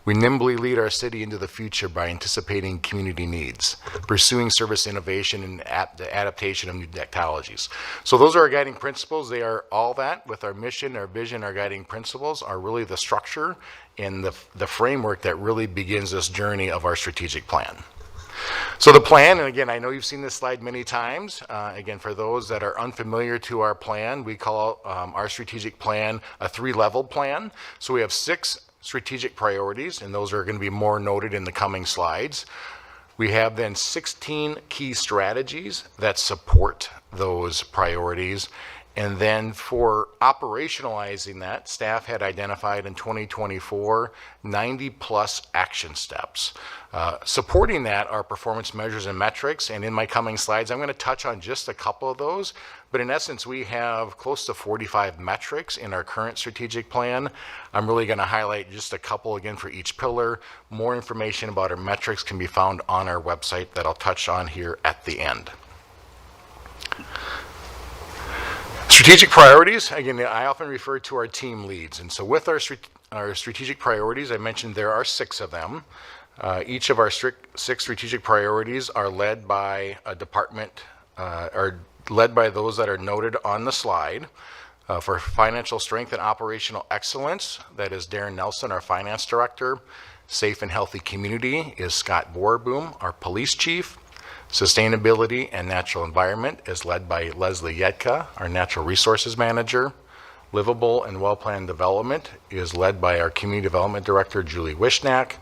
We nimbly lead our city into the future by anticipating community needs, pursuing service innovation and the adaptation of new technologies. So those are our guiding principles. They are all that. With our mission, our vision, our guiding principles are really the structure and the framework that really begins this journey of our strategic plan. So the plan, and again, I know you've seen this slide many times. Again, for those that are unfamiliar to our plan, we call our strategic plan a 3-level plan. So we have 6 strategic priorities, and those are going to be more noted in the coming slides. We have then 16 key strategies that support those priorities. And then for operationalizing that, staff had identified in 2024 90+ action steps. Supporting that are performance measures and metrics, and in my coming slides I'm going to touch on just a couple of those, but in essence we have close to 45 metrics in our current strategic plan. I'm really going to highlight just a couple again for each pillar. More information about our metrics can be found on our website that I'll touch on here at the end. Strategic priorities, again, I often refer to our team leads. And so with our strategic priorities, I mentioned there are 6 of them. Each of our 6 strategic priorities are led by a department, are led by those that are noted on the slide. For financial strength and operational excellence, that is Darren Nelson, our finance director. Safe and healthy community is Scott Borboom, our police chief. Sustainability and natural environment is led by Leslie Yetka, our natural resources manager. Livable and well-planned development is led by our community development director, Julie Wishnak.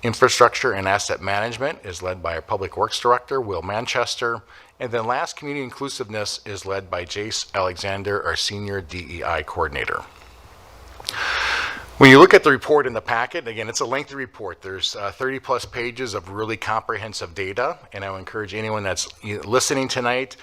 Infrastructure and asset management is led by our public works director, Will Manchester. And then last, community inclusiveness is led by Jace Alexander, our senior DEI coordinator. When you look at the report in the packet, again, it's a lengthy report. There's 30+ pages of really comprehensive data, and I would encourage anyone that's listening tonight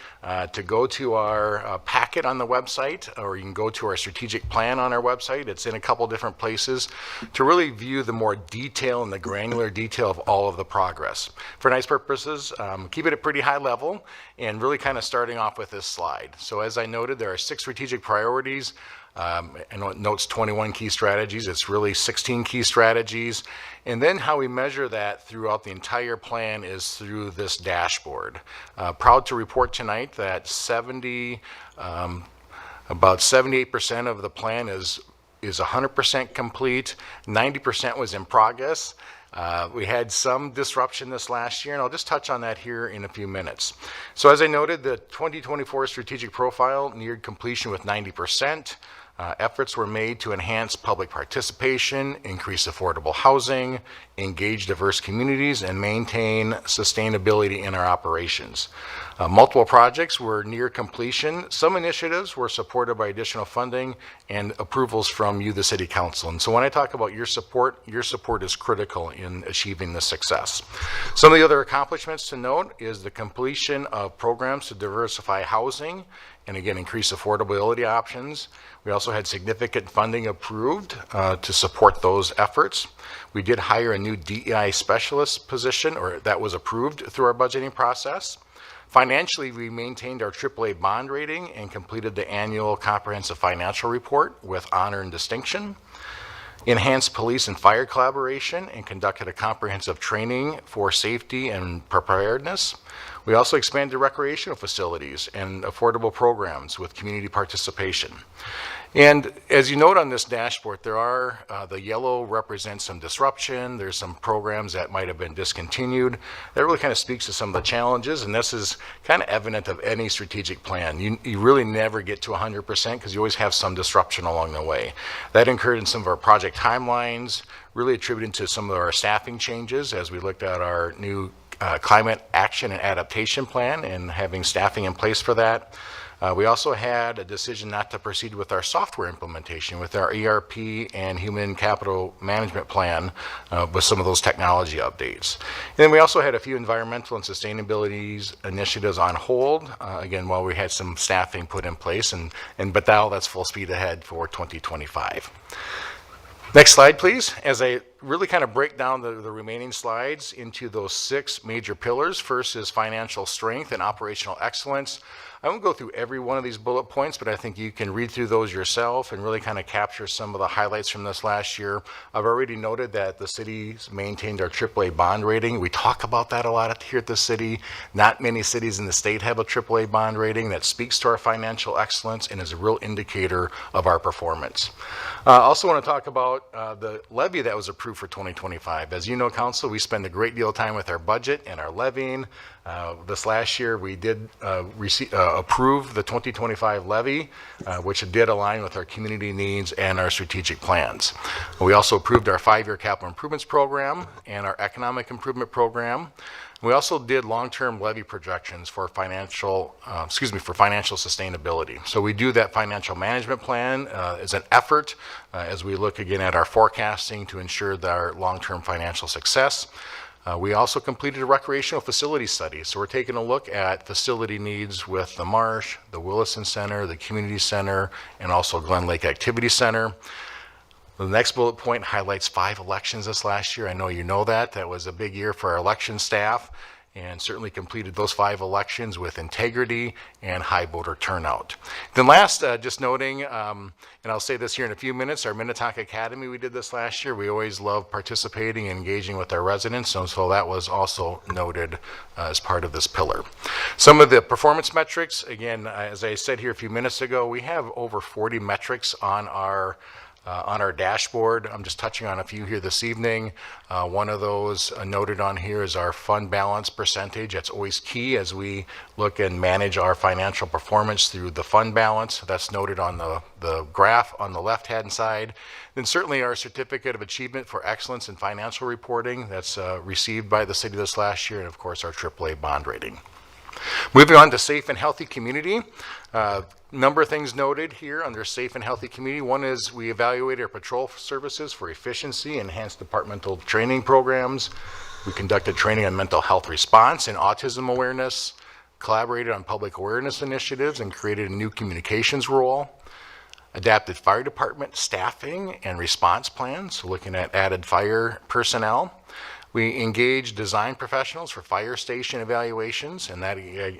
to go to our packet on the website, or you can go to our strategic plan on our website. It's in a couple different places to really view the more detail and the granular detail of all of the progress. For nice purposes, keep it at pretty high level and really kind of starting off with this slide. So as I noted, there are 6 strategic priorities. And it notes 21 key strategies. It's really 16 key strategies. And then how we measure that throughout the entire plan is through this dashboard. Proud to report tonight that 70 About 78% of the plan is 100% complete. 90% was in progress. We had some disruption this last year, and I'll just touch on that here in a few minutes. So as I noted, the 2024 strategic profile neared completion with 90%. Efforts were made to enhance public participation, increase affordable housing, engage diverse communities, and maintain sustainability in our operations. Multiple projects were near completion. Some initiatives were supported by additional funding and approvals from you, the City Council. And so when I talk about your support is critical in achieving this success. Some of the other accomplishments to note is the completion of programs to diversify housing and again, increase affordability options. We also had significant funding approved to support those efforts. We did hire a new DEI specialist position, or that was approved through our budgeting process. Financially, we maintained our AAA bond rating and completed the annual comprehensive financial report with honor and distinction. Enhanced police and fire collaboration and conducted a comprehensive training for safety and preparedness. We also expanded recreational facilities and affordable programs with community participation. And as you note on this dashboard, there are, the yellow represents some disruption. There's some programs that might have been discontinued. That really kind of speaks to some of the challenges, and this is kind of evident of any strategic plan. You really never get to 100% because you always have some disruption along the way. That occurred in some of our project timelines, really attributed to some of our staffing changes as we looked at our new climate action and adaptation plan and having staffing in place for that. We also had a decision not to proceed with our software implementation, with our ERP and human capital management plan with some of those technology updates. And then we also had a few environmental and sustainability initiatives on hold, again, while we had some staffing put in place, but now that's full speed ahead for 2025. Next slide, please. As I really kind of break down the remaining slides into those 6 major pillars. First is financial strength and operational excellence. I won't go through every one of these bullet points, but I think you can read through those yourself and really kind of capture some of the highlights from this last year. I've already noted that the city's maintained our AAA bond rating. We talk about that a lot here at the city. Not many cities in the state have a AAA bond rating. That speaks to our financial excellence and is a real indicator of our performance. I also want to talk about the levy that was approved for 2025. As you know, Council, we spend a great deal of time with our budget and our levying. This last year, we did approve the 2025 levy, which did align with our community needs and our strategic plans. We also approved our 5-year capital improvements program and our economic improvement program. We also did long-term levy projections for financial sustainability. So we do that financial management plan as an effort as we look again at our forecasting to ensure that our long-term financial success. We also completed a recreational facility study. So we're taking a look at facility needs with the Marsh, the Willison Center, the Community Center, and also Glen Lake Activity Center. The next bullet point highlights 5 elections this last year. I know you know that. That was a big year for our election staff and certainly completed those 5 elections with integrity and high voter turnout. Then last, just noting, and I'll say this here in a few minutes, our Minnetonka Academy, we did this last year. We always love participating and engaging with our residents, and so that was also noted as part of this pillar. Some of the performance metrics, again, as I said here a few minutes ago, we have over 40 metrics on our dashboard. I'm just touching on a few here this evening. One of those noted on here is our fund balance percentage. That's always key as we look and manage our financial performance through the fund balance. That's noted on the graph on the left-hand side. Then certainly our certificate of achievement for excellence in financial reporting that's received by the city this last year, and of course our AAA bond rating. Moving on to safe and healthy community. Number of things noted here under safe and healthy community. One is we evaluated our patrol services for efficiency, enhanced departmental training programs. We conducted training on mental health response and autism awareness, collaborated on public awareness initiatives, and created a new communications role. Adapted fire department staffing and response plans, so looking at added fire personnel. We engaged design professionals for fire station evaluations, and that,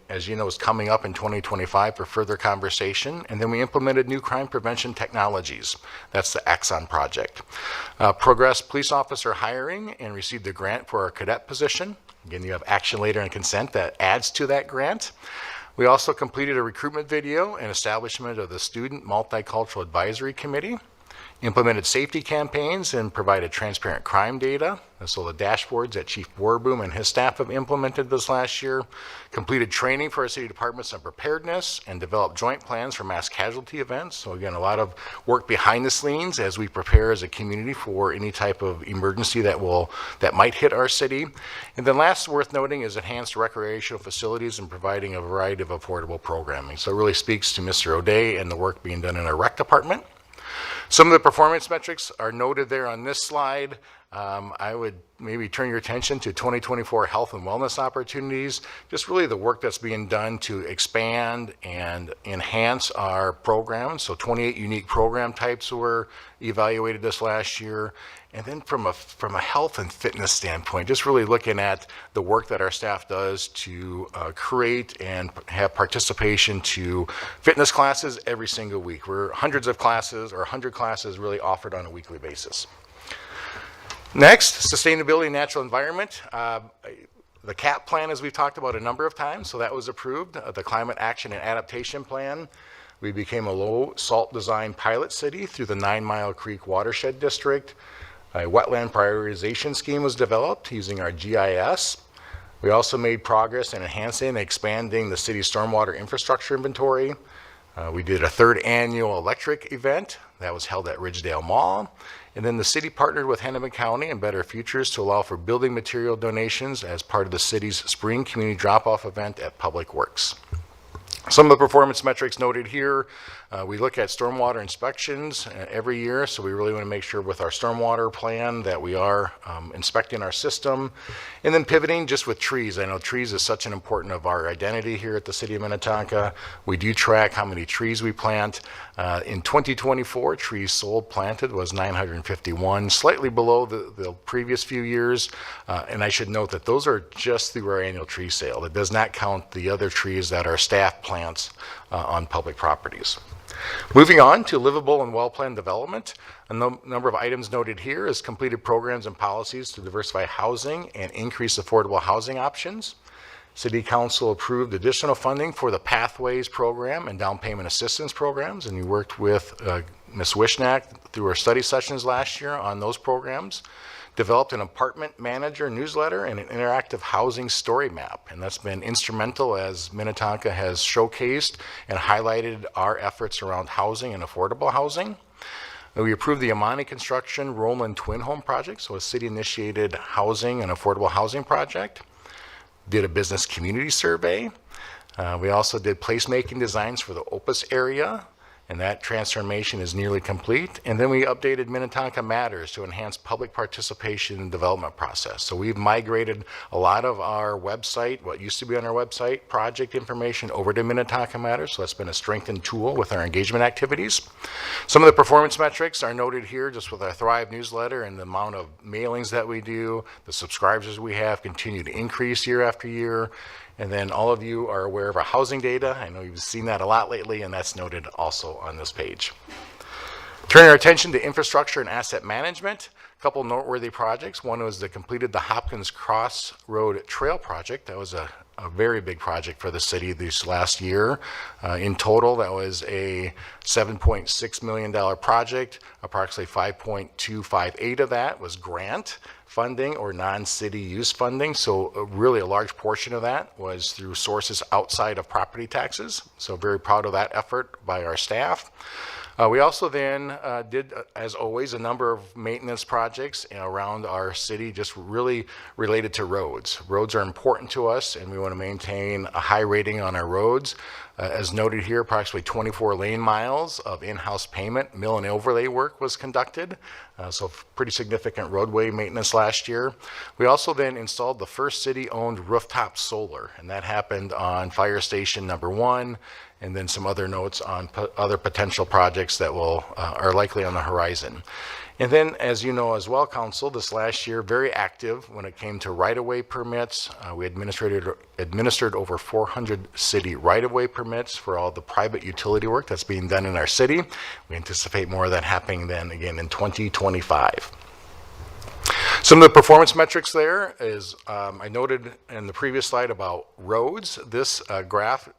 as you know, is coming up in 2025 for further conversation. And then we implemented new crime prevention technologies. That's the Axon project. Progressed police officer hiring and received a grant for our cadet position. Again, you have action later and consent that adds to that grant. We also completed a recruitment video and establishment of the Student Multicultural Advisory Committee, implemented safety campaigns and provided transparent crime data. And so the dashboards that Chief Warboom and his staff have implemented this last year, completed training for our city departments on preparedness, and developed joint plans for mass casualty events. So again, a lot of work behind the scenes as we prepare as a community for any type of emergency that might hit our city. And then last worth noting is enhanced recreational facilities and providing a variety of affordable programming. So it really speaks to Mr. O'Day and the work being done in our rec department. Some of the performance metrics are noted there on this slide. I would maybe turn your attention to 2024 health and wellness opportunities, just really the work that's being done to expand and enhance our programs. So 28 unique program types were evaluated this last year. And then from a health and fitness standpoint, just really looking at the work that our staff does to create and have participation to fitness classes every single week. We're hundreds of classes or 100 classes really offered on a weekly basis. Next, sustainability and natural environment. The CAP plan, as we've talked about a number of times, so that was approved. The Climate Action and Adaptation Plan. We became a low salt design pilot city through the 9 Mile Creek Watershed District. A wetland prioritization scheme was developed using our GIS. We also made progress in enhancing and expanding the city's stormwater infrastructure inventory. We did a 3rd annual electric event that was held at Ridgedale Mall. And then the city partnered with Hennepin County and Better Futures to allow for building material donations as part of the city's spring community drop-off event at Public Works. Some of the performance metrics noted here, we look at stormwater inspections every year, so we really want to make sure with our stormwater plan that we are inspecting our system. And then pivoting just with trees. I know trees is such an important of our identity here at the City of Minnetonka. We do track how many trees we plant. In 2024, trees sold planted was 951, slightly below the previous few years. And I should note that those are just through our annual tree sale. It does not count the other trees that our staff plants on public properties. Moving on to livable and well-planned development, a number of items noted here is completed programs and policies to diversify housing and increase affordable housing options. City Council approved additional funding for the Pathways program and down payment assistance programs, and we worked with Ms. Wishnak through our study sessions last year on those programs. Developed an apartment manager newsletter and an interactive housing story map. And that's been instrumental as Minnetonka has showcased and highlighted our efforts around housing and affordable housing. We approved the Amani Construction Roland Twin Home Project, so a city-initiated housing and affordable housing project. Did a business community survey. We also did placemaking designs for the Opus area, and that transformation is nearly complete. And then we updated Minnetonka Matters to enhance public participation in the development process. So we've migrated a lot of our website, what used to be on our website, project information over to Minnetonka Matters. So that's been a strengthened tool with our engagement activities. Some of the performance metrics are noted here just with our Thrive newsletter and the amount of mailings that we do, the subscribers we have continue to increase year after year. And then all of you are aware of our housing data. I know you've seen that a lot lately, and that's noted also on this page. Turning our attention to infrastructure and asset management, a couple noteworthy projects. One was completed the Hopkins Cross Road Trail project. That was a very big project for the city this last year. In total, that was a $7.6 million project. Approximately 5.258 of that was grant funding or non-city use funding. So really a large portion of that was through sources outside of property taxes. So very proud of that effort by our staff. We also then did, as always, a number of maintenance projects around our city, just really related to roads. Roads are important to us, and we want to maintain a high rating on our roads. As noted here, approximately 24 lane miles of in-house pavement, mill and overlay work was conducted. So pretty significant roadway maintenance last year. We also then installed the first city-owned rooftop solar, and that happened on Fire Station number 1, and then some other notes on other potential projects that are likely on the horizon. And then, as you know as well, Council, this last year, very active when it came to right-of-way permits. We administered over 400 city right-of-way permits for all the private utility work that's being done in our city. We anticipate more of that happening then again in 2025. Some of the performance metrics there is, I noted in the previous slide about roads. This graph,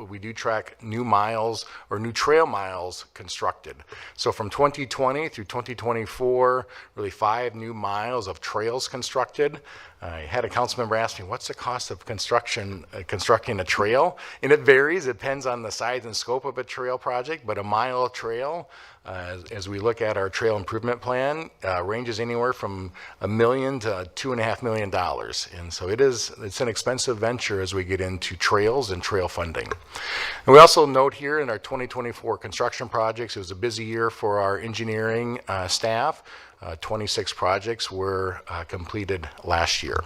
we do track new miles or new trail miles constructed. So from 2020 through 2024, really 5 new miles of trails constructed. I had a council member ask me, what's the cost of constructing a trail? And it varies, it depends on the size and scope of a trail project, but a mile of trail, as we look at our trail improvement plan, ranges anywhere from $1 million to $2.5 million. And so it's an expensive venture as we get into trails and trail funding. And we also note here in our 2024 construction projects, it was a busy year for our engineering staff. 26 projects were completed last year.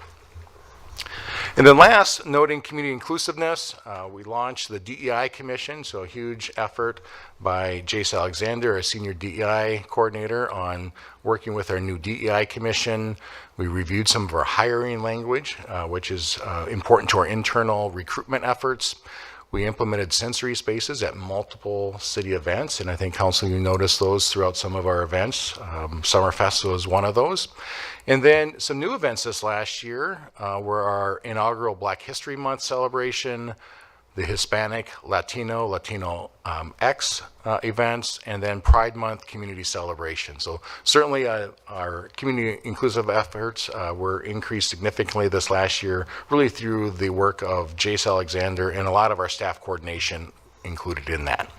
And then last, noting community inclusiveness, we launched the DEI Commission, so a huge effort by Jace Alexander, a senior DEI coordinator, on working with our new DEI Commission. We reviewed some of our hiring language, which is important to our internal recruitment efforts. We implemented sensory spaces at multiple city events, and I think, Council, you noticed those throughout some of our events. Summerfest was one of those. And then some new events this last year were our inaugural Black History Month celebration, the Hispanic, Latino X events, and then Pride Month community celebration. So certainly our community inclusive efforts were increased significantly this last year, really through the work of Jace Alexander and a lot of our staff coordination included in that.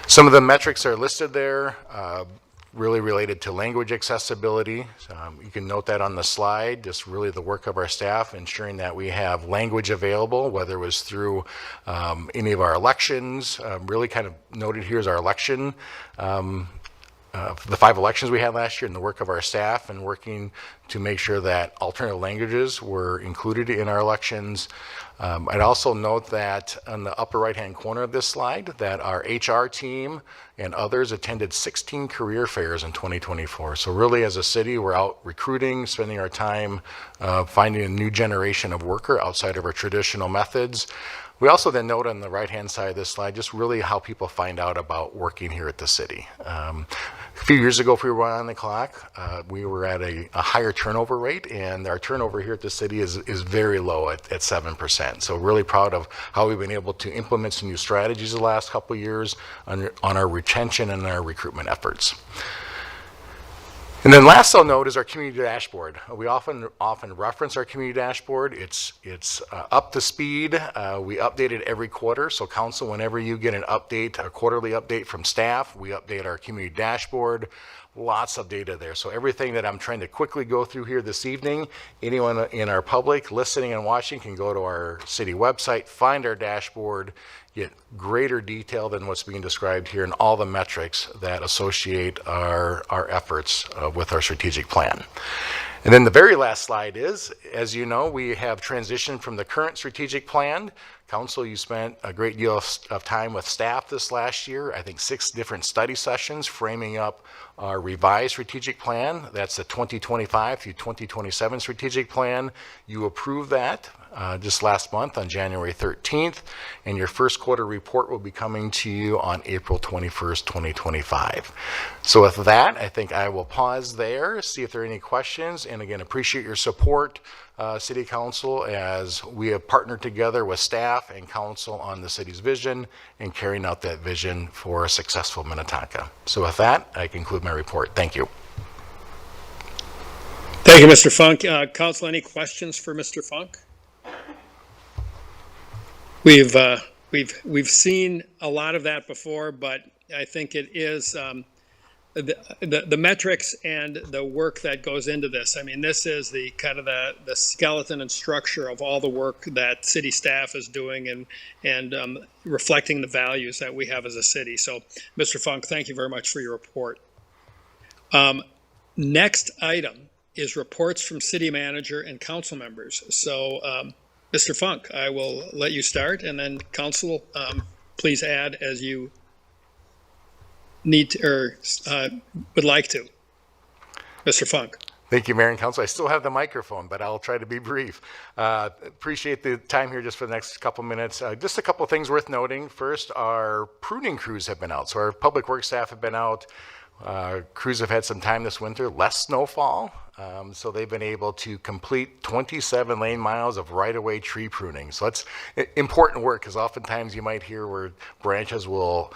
Some of the metrics are listed there, really related to language accessibility. You can note that on the slide, just really the work of our staff, ensuring that we have language available, whether it was through any of our elections. Really kind of noted here is our election, the 5 elections we had last year, and the work of our staff and working to make sure that alternative languages were included in our elections. I'd also note that on the upper right-hand corner of this slide, that our HR team and others attended 16 career fairs in 2024. So really, as a city, we're out recruiting, spending our time finding a new generation of worker outside of our traditional methods. We also then note on the right-hand side of this slide just really how people find out about working here at the city. A few years ago, if we were on the clock, we were at a higher turnover rate, and our turnover here at the city is very low at 7%. So really proud of how we've been able to implement some new strategies the last couple of years on our retention and our recruitment efforts. And then last I'll note is our community dashboard. We often reference our community dashboard. It's up to speed. We update it every quarter. So council, whenever you get an update, a quarterly update from staff, we update our community dashboard. Lots of data there. So everything that I'm trying to quickly go through here this evening, anyone in our public listening and watching can go to our city website, find our dashboard, get greater detail than what's being described here and all the metrics that associate our efforts with our strategic plan. And then the very last slide is, as you know, we have transitioned from the current strategic plan. Council, you spent a great deal of time with staff this last year. I think 6 different study sessions framing up our revised strategic plan. That's the 2025 through 2027 strategic plan. You approved that just last month on January 13th, and your first quarter report will be coming to you on April 21st, 2025. So with that, I think I will pause there, see if there are any questions, and again, appreciate your support, City Council, as we have partnered together with staff and council on the city's vision and carrying out that vision for a successful Minnetonka. So with that, I conclude my report. Thank you. Thank you, Mr. Funk. Council, any questions for Mr. Funk? We've seen a lot of that before, but I think it is the metrics and the work that goes into this. I mean, this is the kind of the skeleton and structure of all the work that city staff is doing and reflecting the values that we have as a city. So, Mr. Funk, thank you very much for your report. Next item is reports from city manager and council members. So, Mr. Funk, I will let you start, and then council, please add as you need to, or would like to. Mr. Funk. Thank you, Mayor and Council. I still have the microphone, but I'll try to be brief. Appreciate the time here just for the next couple minutes. Just a couple things worth noting. First, our pruning crews have been out. So our public works staff have been out Crews have had some time this winter, less snowfall, so they've been able to complete 27 lane miles of right-of-way tree pruning. So that's important work, because oftentimes you might hear where branches will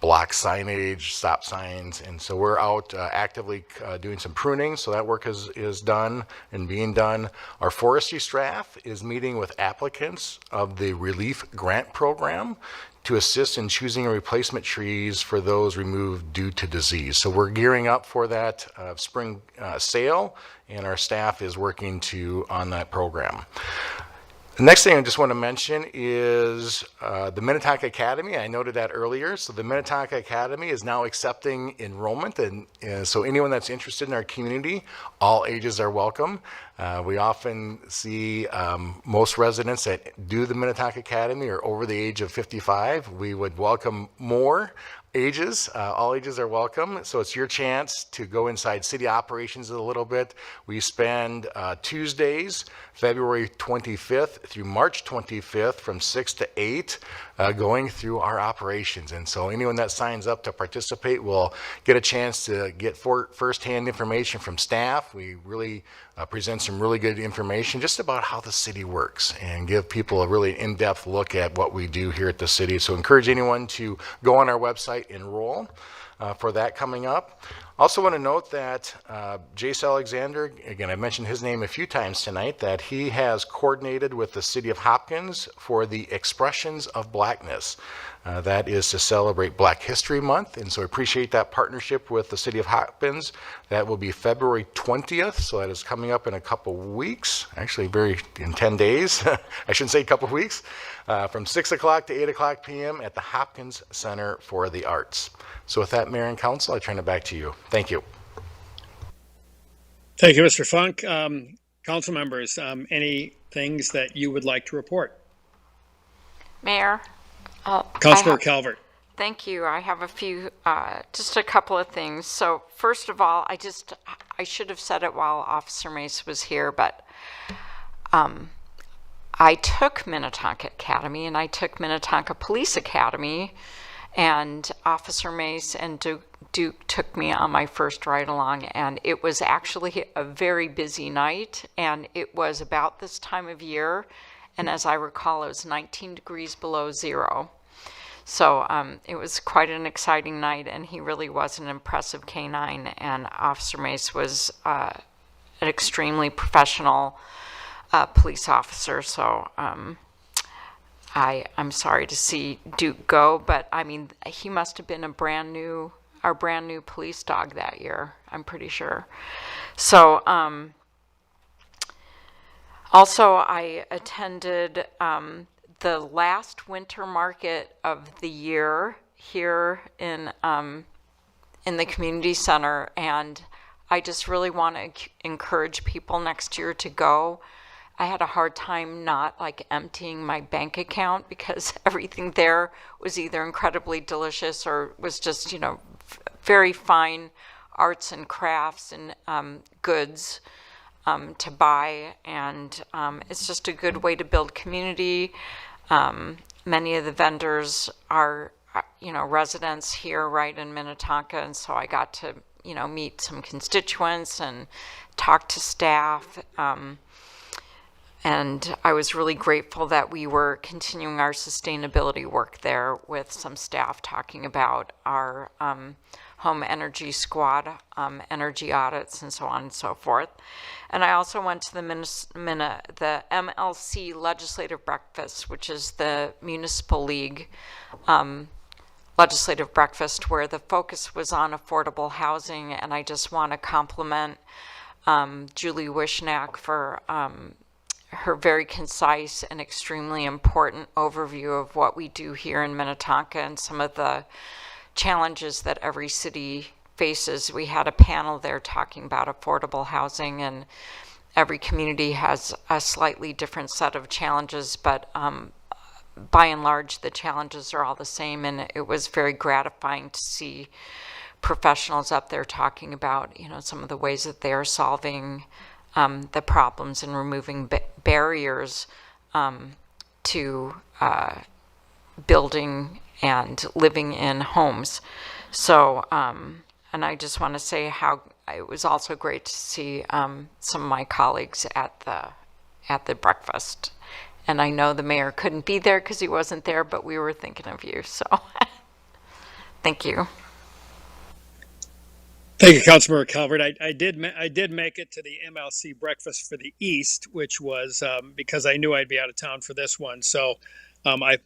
block signage, stop signs, and so we're out actively doing some pruning, so that work is done and being done. Our forestry staff is meeting with applicants of the Relief Grant Program to assist in choosing replacement trees for those removed due to disease. So we're gearing up for that spring sale, and our staff is working on that program. The next thing I just want to mention is the Minnetonka Academy. I noted that earlier. So the Minnetonka Academy is now accepting enrollment, and so anyone that's interested in our community, all ages are welcome. We often see most residents that do the Minnetonka Academy are over the age of 55. We would welcome more ages. All ages are welcome. So it's your chance to go inside city operations a little bit. We spend Tuesdays, February 25th through March 25th from 6 to 8 going through our operations. And so anyone that signs up to participate will get a chance to get firsthand information from staff. We really present some really good information just about how the city works and give people a really in-depth look at what we do here at the city. So encourage anyone to go on our website, enroll for that coming up. Also want to note that Jace Alexander, again, I mentioned his name a few times tonight, that he has coordinated with the City of Hopkins for the Expressions of Blackness. That is to celebrate Black History Month, and so I appreciate that partnership with the City of Hopkins. That will be February 20th, so that is coming up in a couple weeks, actually in 10 days. I shouldn't say a couple weeks, from 6 o'clock to 8 o'clock p.m. at the Hopkins Center for the Arts. So with that, Mayor and Council, I turn it back to you. Thank you. Thank you, Mr. Funk. Council members, any things that you would like to report? Mayor? Councilor Calvert. Thank you. I have a few, just a couple of things. So first of all, I should have said it while Officer Mace was here, but I took Minnetonka Academy and I took Minnetonka Police Academy, and Officer Mace and Duke took me on my first ride along, and it was actually a very busy night, and it was about this time of year, and as I recall, it was 19 degrees below zero. So it was quite an exciting night, and he really was an impressive canine, and Officer Mace was an extremely professional police officer. So I'm sorry to see Duke go, but I mean, he must have been our brand new police dog that year, I'm pretty sure. So also I attended the last winter market of the year here in the community center, and I just really want to encourage people next year to go. I had a hard time not like emptying my bank account because everything there was either incredibly delicious or was just, you know, very fine arts and crafts and goods to buy, and it's just a good way to build community. Many of the vendors are, you know, residents here right in Minnetonka, and so I got to, you know, meet some constituents and talk to staff. And I was really grateful that we were continuing our sustainability work there with some staff talking about our home energy squad, energy audits, and so on and so forth. And I also went to the MLC Legislative Breakfast, which is the Municipal League legislative breakfast, where the focus was on affordable housing. And I just want to compliment Julie Wishnack for her very concise and extremely important overview of what we do here in Minnetonka and some of the challenges that every city faces. We had a panel there talking about affordable housing, and every community has a slightly different set of challenges, but by and large the challenges are all the same, and it was very gratifying to see professionals up there talking about, you know, some of the ways that they are solving the problems and removing barriers to building and living in homes. So, and And I just want to say how it was also great to see some of my colleagues at the breakfast. And I know the mayor couldn't be there because he wasn't there, but we were thinking of you. So thank you. Thank you, Councilmember Calvert. I did make it to the MLC breakfast for the East, which was because I knew I'd be out of town for this one. So I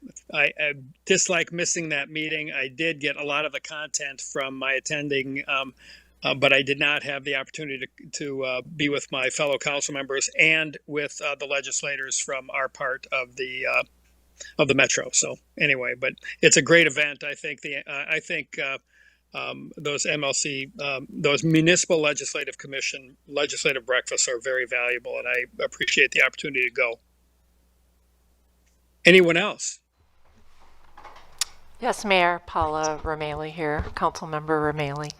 dislike missing that meeting. I did get a lot of the content from my attending, but I did not have the opportunity to be with my fellow council members and with the legislators from our part of the metro. So anyway, but it's a great event. I think those MLC, those Municipal Legislative Commission legislative breakfasts are very valuable, and I appreciate the opportunity to go. Anyone else? Yes, Mayor. Paula Romali here, Councilmember Romali.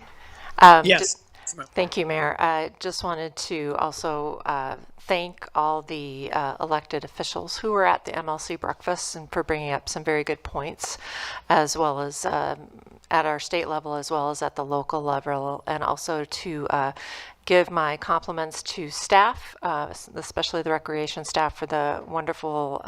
Yes. Thank you, Mayor. I just wanted to also thank all the elected officials who were at the MLC breakfast and for bringing up some very good points, as well as at our state level, as well as at the local level, and also to give my compliments to staff, especially the recreation staff, for the wonderful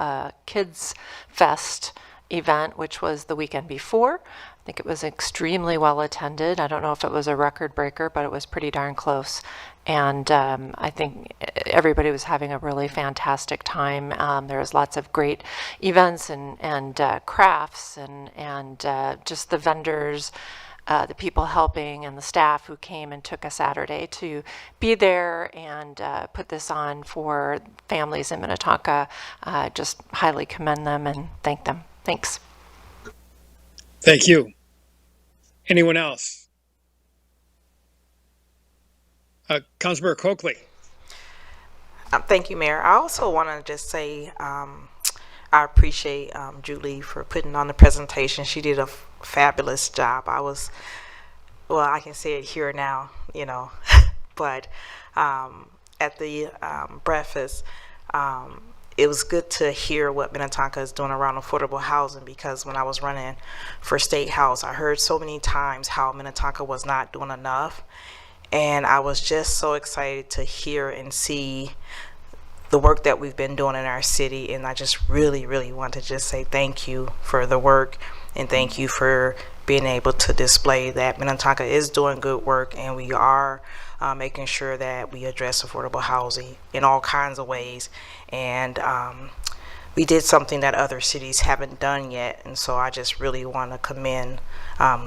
Kids Fest event, which was the weekend before. I think it was extremely well attended. I don't know if it was a record breaker, but it was pretty darn close. And I think everybody was having a really fantastic time. There was lots of great events and crafts and just the vendors, the people helping, and the staff who came and took a Saturday to be there and put this on for families in Minnetonka. Just highly commend them and thank them. Thanks. Thank you. Anyone else? Councilmember Coakley. Thank you, Mayor. I also want to just say I appreciate Julie for putting on the presentation. She did a fabulous job. I can say it here now, but at the breakfast, it was good to hear what Minnetonka is doing around affordable housing, because when I was running for State House, I heard so many times how Minnetonka was not doing enough. And I was just so excited to hear and see the work that we've been doing in our city. And I just really, really want to just say thank you for the work, and thank you for being able to display that Minnetonka is doing good work, and we are making sure that we address affordable housing in all kinds of ways. And we did something that other cities haven't done yet, and so I just really want to commend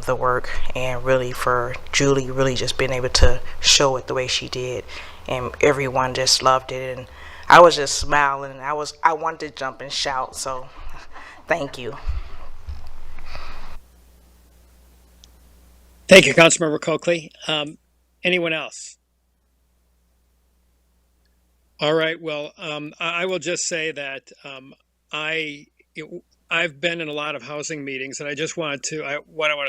the work, and really for Julie really just being able to show it the way she did, and everyone just loved it, and I was just smiling, and I wanted to jump and shout. So thank you. Thank you, Councilmember Coakley. Anyone else? All right. Well, I will just say that I've been in a lot of housing meetings, and I just want to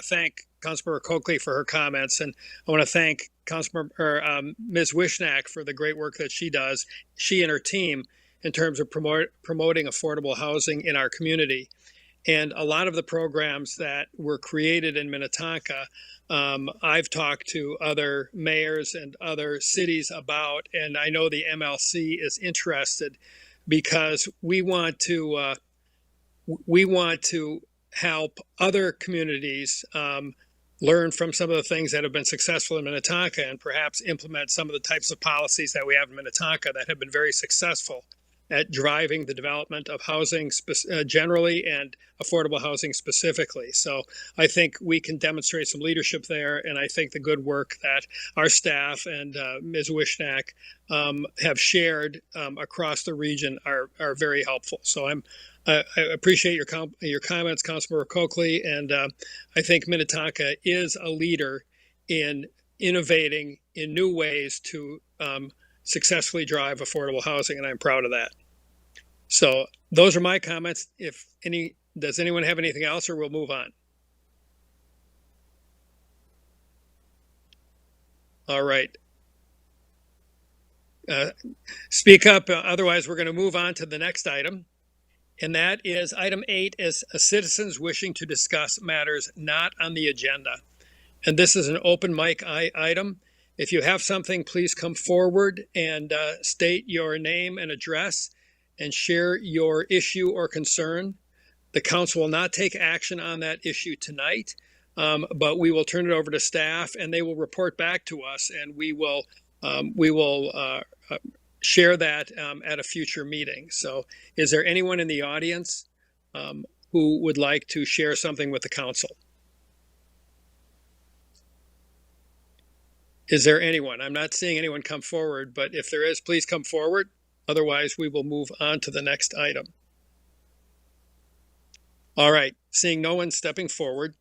thank Councilmember Coakley for her comments, and I want to thank Ms. Wishnak for the great work that she does, she and her team, in terms of promoting affordable housing in our community. And a lot of the programs that were created in Minnetonka, I've talked to other mayors and other cities about, and I know the MLC is interested, because we want to help other communities learn from some of the things that have been successful in Minnetonka, and perhaps implement some of the types of policies that we have in Minnetonka that have been very successful at driving the development of housing generally, and affordable housing specifically. So I think we can demonstrate some leadership there, and I think the good work that our staff and Ms. Wishnak have shared across the region are very helpful. So I appreciate your comments, Councilmember Coakley, and I think Minnetonka is a leader in innovating in new ways to successfully drive affordable housing, and I'm proud of that. So those are my comments. Does anyone have anything else, or we'll move on? All right. Speak up, otherwise we're going to move on to the next item. And that is item 8, is citizens wishing to discuss matters not on the agenda. And this is an open mic item. If you have something, please come forward and state your name and address and share your issue or concern. The council will not take action on that issue tonight, but we will turn it over to staff and they will report back to us, and we will share that at a future meeting. So is there anyone in the audience who would like to share something with the council? Is there anyone? I'm not seeing anyone come forward, but if there is, please come forward. Otherwise, we will move on to the next item. All right, seeing no one stepping forward,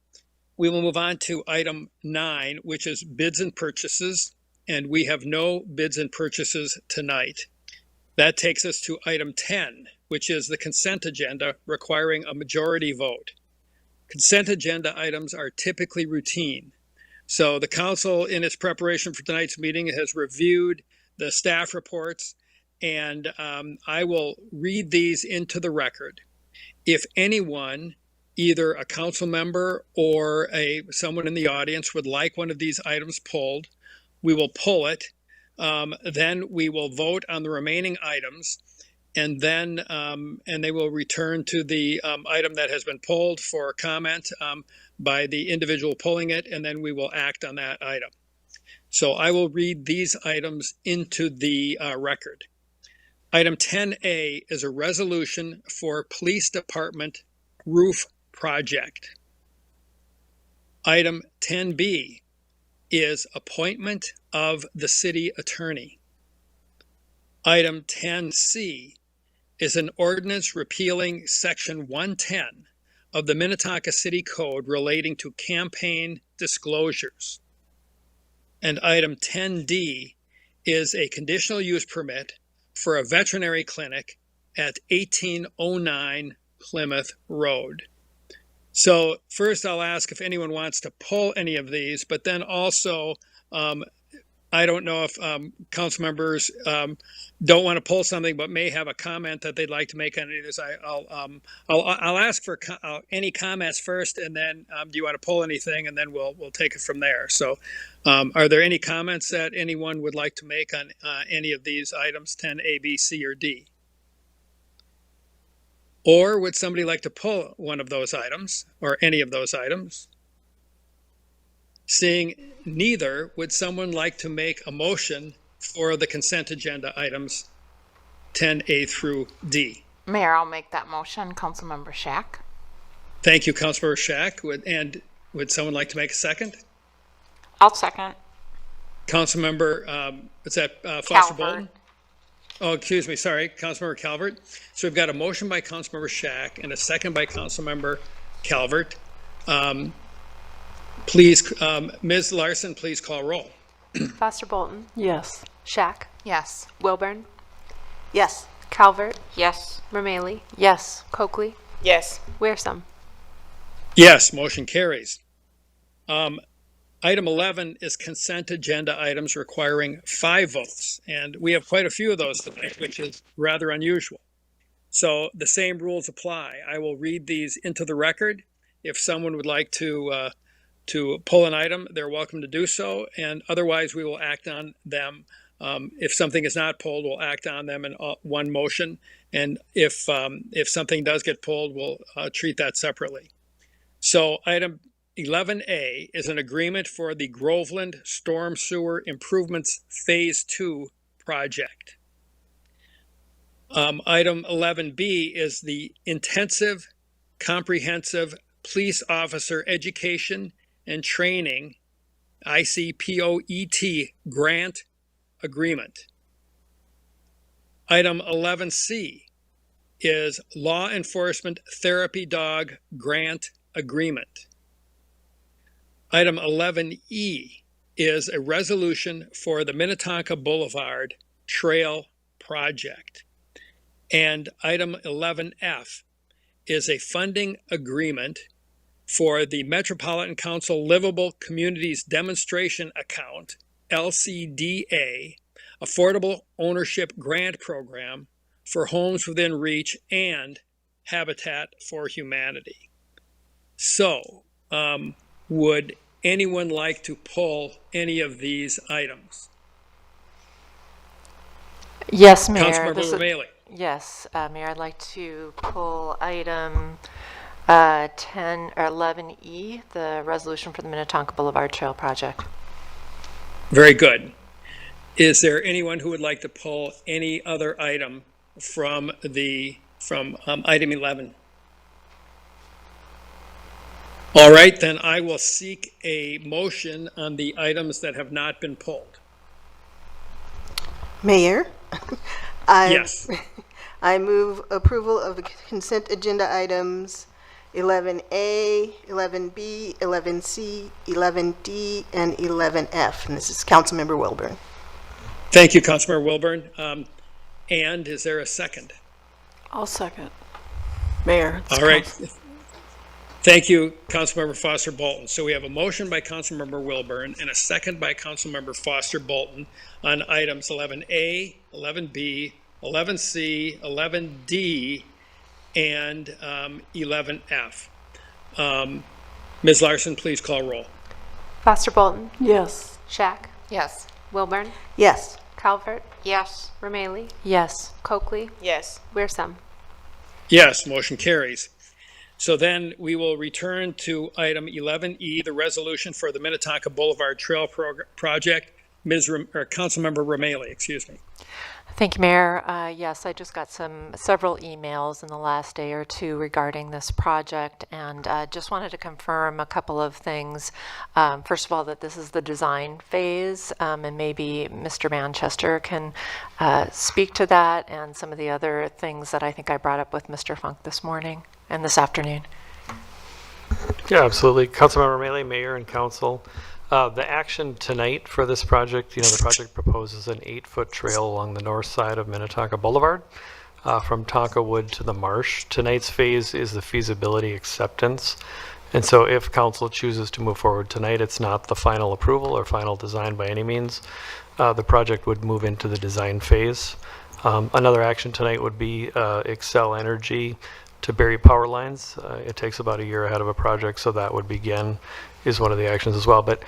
we will move on to item 9, which is bids and purchases, and we have no bids and purchases tonight. That takes us to item 10, which is the consent agenda requiring a majority vote. Consent agenda items are typically routine. So the council, in its preparation for tonight's meeting, has reviewed the staff reports, and I will read these into the record. If anyone, either a council member or someone in the audience, would like one of these items pulled, we will pull it. Then we will vote on the remaining items, and then and they will return to the item that has been pulled for comment by the individual pulling it, and then we will act on that item. So I will read these items into the record. Item 10A is a resolution for police department roof project. Item 10B is appointment of the city attorney. Item 10C is an ordinance repealing section 110 of the Minnetonka City Code relating to campaign disclosures. And item 10D is a conditional use permit for a veterinary clinic at 1809 Plymouth Road. So first I'll ask if anyone wants to pull any of these, but then also I don't know if council members don't want to pull something but may have a comment that they'd like to make on any of this. I'll ask for any comments first, and then do you want to pull anything, and then we'll take it from there. So are there any comments that anyone would like to make on any of these items, 10A, B, C, or D? Or would somebody like to pull one of those items or any of those items? Seeing neither, would someone like to make a motion for the consent agenda items 10A through D? Mayor, I'll make that motion. Councilmember Shack. Thank you, Councilmember Shack. Would someone like to make a second? I'll second. Councilmember, is that Foster Calvert. Bolton? Oh, excuse me, sorry, Councilmember Calvert. So we've got a motion by Councilmember Shack and a second by Councilmember Calvert. Please, Ms. Larson, please call roll. Foster Bolton, Yes. Shack, Yes. Wilburn, Yes. Calvert, Yes. Mermaley, Yes. Coakley, Yes. Wearsome. Yes, motion carries. Item 11 is consent agenda items requiring 5 votes, and we have quite a few of those tonight, which is rather unusual. So the same rules apply. I will read these into the record. If someone would like to pull an item, they're welcome to do so, and otherwise we will act on them. If something is not pulled, we'll act on them in one motion, and if something does get pulled, we'll treat that separately. So item 11A is an agreement for the Groveland Storm Sewer Improvements Phase 2 project. Item 11B is the Intensive Comprehensive Police Officer Education and Training, ICPOET, grant agreement. Item 11C is Law Enforcement Therapy Dog Grant Agreement. Item 11E is a resolution for the Minnetonka Boulevard Trail Project. And item 11F is a funding agreement for the Metropolitan Council Livable Communities Demonstration Account, LCDA, Affordable Ownership Grant Program for Homes Within Reach and Habitat for Humanity. So, would anyone like to pull any of these items? Yes, Mayor. Councilmember O'Malley. Yes, Mayor, I'd like to pull item 10 or 11E, the resolution for the Minnetonka Boulevard Trail Project. Very good. Is there anyone who would like to pull any other item from item 11? All right, then I will seek a motion on the items that have not been pulled. Mayor? Yes. I move approval of the consent agenda items 11A, 11B, 11C, 11D, and 11F. And this is Councilmember Wilburn. Thank you, Councilmember Wilburn. And is there a second? I'll second. Mayor. All right. Thank you, Councilmember Foster Bolton. So we have a motion by Councilmember Wilburn and a second by Councilmember Foster Bolton on items 11A, 11B, 11C, 11D, and 11F. Ms. Larson, please call roll. Foster Bolton, Yes. Shack, Yes. Wilburn, Yes. Calvert, Yes. Romalee, Yes. Coakley, Yes. Wearsome. Yes, motion carries. So then we will return to item 11E, the resolution for the Minnetonka Boulevard Trail Project. Councilmember Romalee, excuse me. Thank you, Mayor. Yes, I just got several emails in the last day or two regarding this project, and just wanted to confirm a couple of things. First of all, that this is the design phase, and maybe Mr. Manchester can speak to that and some of the other things that I think I brought up with Mr. Funk this morning and this afternoon. Yeah, absolutely. Councilmember Mealy, Mayor and Council. The action tonight for this project, the project proposes an 8-foot trail along the north side of Minnetonka Boulevard from Tonka Wood to the marsh. Tonight's phase is the feasibility acceptance. And so if council chooses to move forward tonight, it's not the final approval or final design by any means. The project would move into the design phase. Another action tonight would be Xcel Energy to bury power lines. It takes about a year ahead of a project, so that would begin, is one of the actions as well. But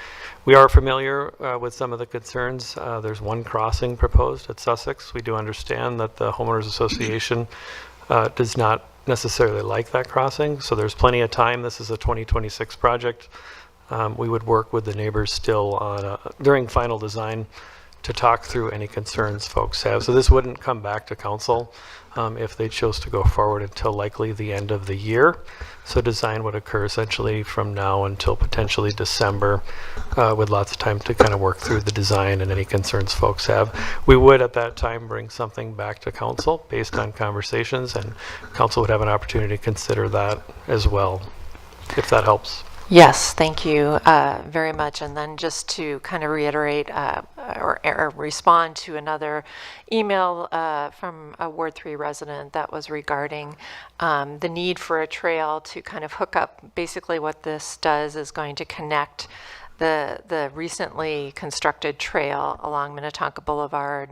we are familiar with some of the concerns. There's one crossing proposed at Sussex. We do understand that the Homeowners Association does not necessarily like that crossing, so there's plenty of time. This is a 2026 project. We would work with the neighbors still on during final design to talk through any concerns folks have. So this wouldn't come back to council if they chose to go forward until likely the end of the year. So design would occur essentially from now until potentially December with lots of time to kind of work through the design and any concerns folks have. We would at that time bring something back to council based on conversations, and council would have an opportunity to consider that as well, if that helps. Yes, thank you very much. And then just to kind of reiterate or respond to another email from a Ward 3 resident that was regarding the need for a trail to kind of hook up. Basically what this does is going to connect the recently constructed trail along Minnetonka Boulevard,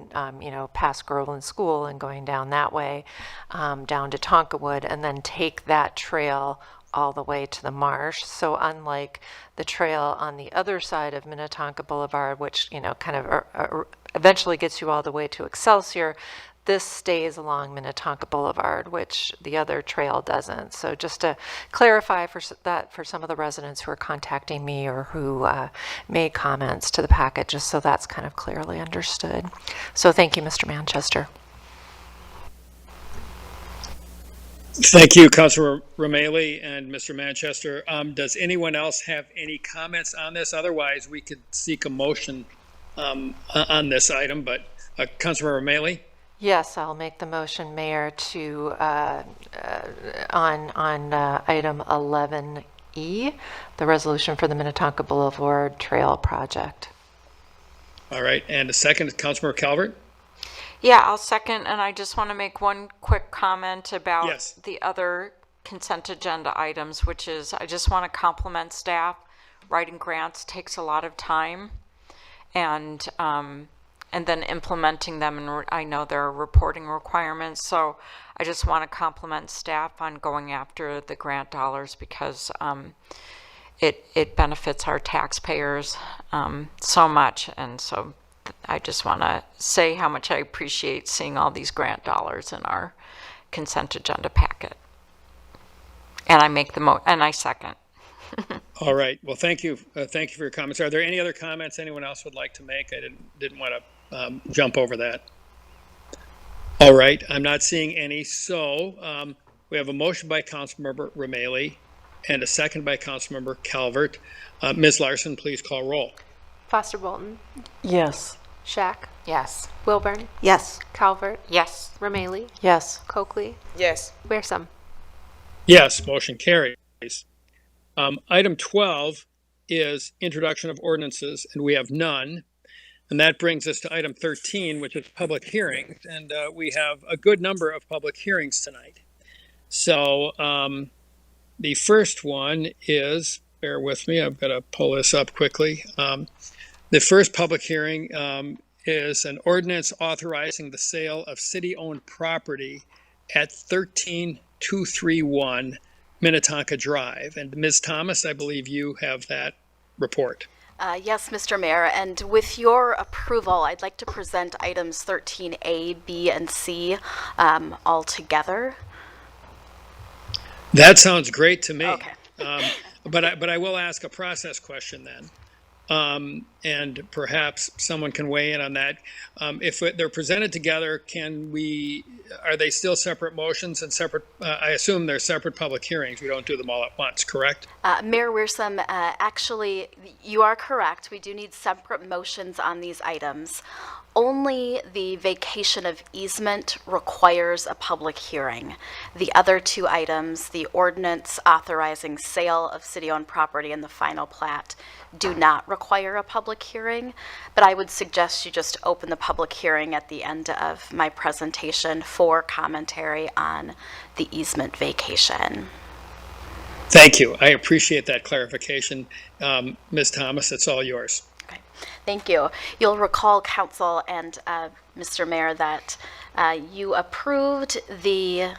past Groveland School and going down that way, down to Tonkawood, and then take that trail all the way to the marsh. So unlike the trail on the other side of Minnetonka Boulevard, which kind of eventually gets you all the way to Excelsior, this stays along Minnetonka Boulevard, which the other trail doesn't. So just to clarify for some of the residents who are contacting me or who made comments to the packet, just so that's kind of clearly understood. So thank you, Mr. Manchester. Thank you, Councilor Romalee and Mr. Manchester. Does anyone else have any comments on this? Otherwise, we could seek a motion on this item, but Councilor Romalee? Yes, I'll make the motion, Mayor, to on item 11E, the resolution for the Minnetonka Boulevard Trail Project. All right, and a second, Councilor Calvert? Yeah, I'll second, and I just want to make one quick comment about Yes. the other consent agenda items, which is I just want to compliment staff. Writing grants takes a lot of time, and then implementing them, and I know there are reporting requirements, so I just want to compliment staff on going after the grant dollars, because it benefits our taxpayers so much. And so I just want to say how much I appreciate seeing all these grant dollars in our consent agenda packet. And I make and I second. All right. Well, thank you. Thank you for your comments. Are there any other comments anyone else would like to make? I didn't want to jump over that. All right. I'm not seeing any. So we have a motion by Councilmember Rameli and a second by Councilmember Calvert. Ms. Larson, please call roll. Foster Bolton, Yes. Shack, Yes. Wilburn, Yes. Calvert, Yes. Rameli, Yes. Coakley, Yes. Wearsome. Yes, motion carries. Item 12 is introduction of ordinances, and we have none. And that brings us to item 13, which is public hearings. And we have a good number of public hearings tonight. So the first one is, bear with me, I've got to pull this up quickly. The first public hearing is an ordinance authorizing the sale of city-owned property at 13231 Minnetonka Drive. And Ms. Thomas, I believe you have that report. Yes, Mr. Mayor, and with your approval, I'd like to present items 13A, B, and C all together. That sounds great to me. Okay. But I will ask a process question then. And perhaps someone can weigh in on that. If they're presented together, are they still separate motions and separate, I assume they're separate public hearings. We don't do them all at once, correct? Mayor Wearsome, actually, you are correct. We do need separate motions on these items. Only the vacation of easement requires a public hearing. The other two items, the ordinance authorizing sale of city-owned property and the final plat, do not require a public hearing, but I would suggest you just open the public hearing at the end of my presentation for commentary on the easement vacation. Thank you. I appreciate that clarification. Ms. Thomas, it's all yours. Okay, thank you. You'll recall, Council and Mr. Mayor, that you approved the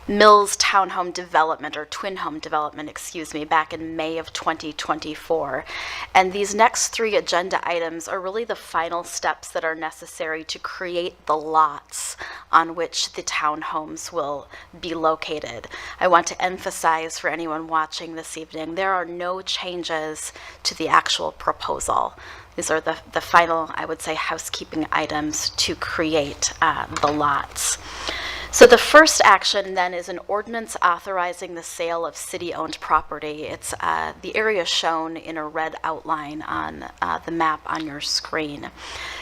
Mills Townhome Development, or Twin Home Development, excuse me, back in May of 2024. And these next three agenda items are really the final steps that are necessary to create the lots on which the townhomes will be located. I want to emphasize for anyone watching this evening, there are no changes to the actual proposal. These are the final, I would say, housekeeping items to create the lots. So the first action then is an ordinance authorizing the sale of city-owned property. It's the area shown in a red outline on the map on your screen.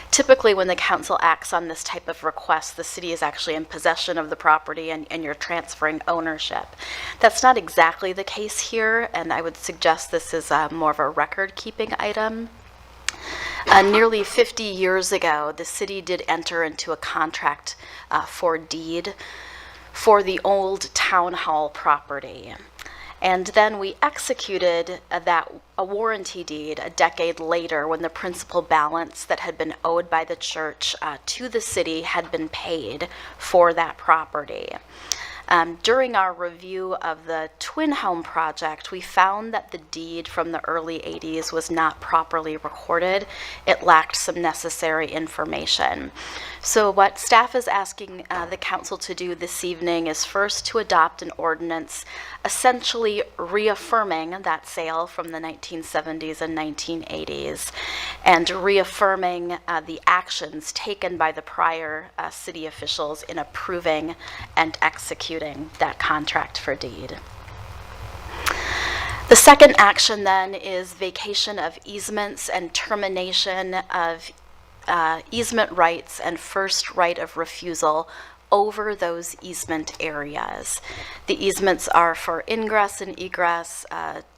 Typically, when the council acts on this type of request, the city is actually in possession of the property and you're transferring ownership. That's not exactly the case here, and I would suggest this is more of a record-keeping item. Nearly 50 years ago, the city did enter into a contract for deed for the old town hall property. And then we executed a warranty deed a decade later when the principal balance that had been owed by the church to the city had been paid for that property. During our review of the Twin Home project, we found that the deed from the early 80s was not properly recorded. It lacked some necessary information. So what staff is asking the council to do this evening is first to adopt an ordinance essentially reaffirming that sale from the 1970s and 1980s and reaffirming the actions taken by the prior city officials in approving and executing that contract for deed. The second action then is vacation of easements and termination of easement rights and first right of refusal over those easement areas. The easements are for ingress and egress,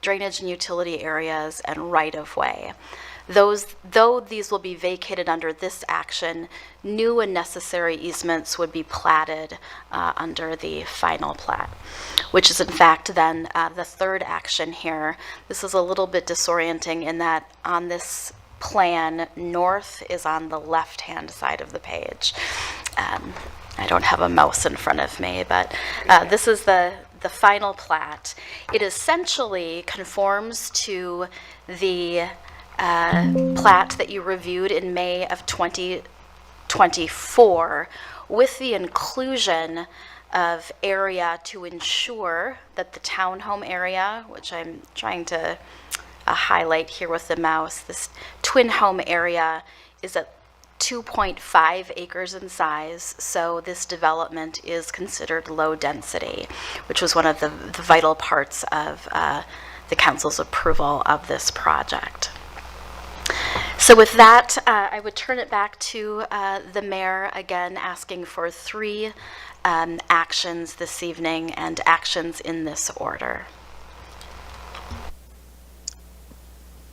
drainage and utility areas, and right-of-way. Though these will be vacated under this action, new and necessary easements would be platted under the final plat, which is in fact then the third action here. This is a little bit disorienting in that on this plan, north is on the left-hand side of the page. I don't have a mouse in front of me, but this is the the final plat, it essentially conforms to the plat that you reviewed in May of 2024, with the inclusion of area to ensure that the townhome area, which I'm trying to highlight here with the mouse, this twin home area is at 2.5 acres in size, so this development is considered low density, which was one of the vital parts of the council's approval of this project. So with that, I would turn it back to the mayor, again asking for 3 actions this evening and actions in this order.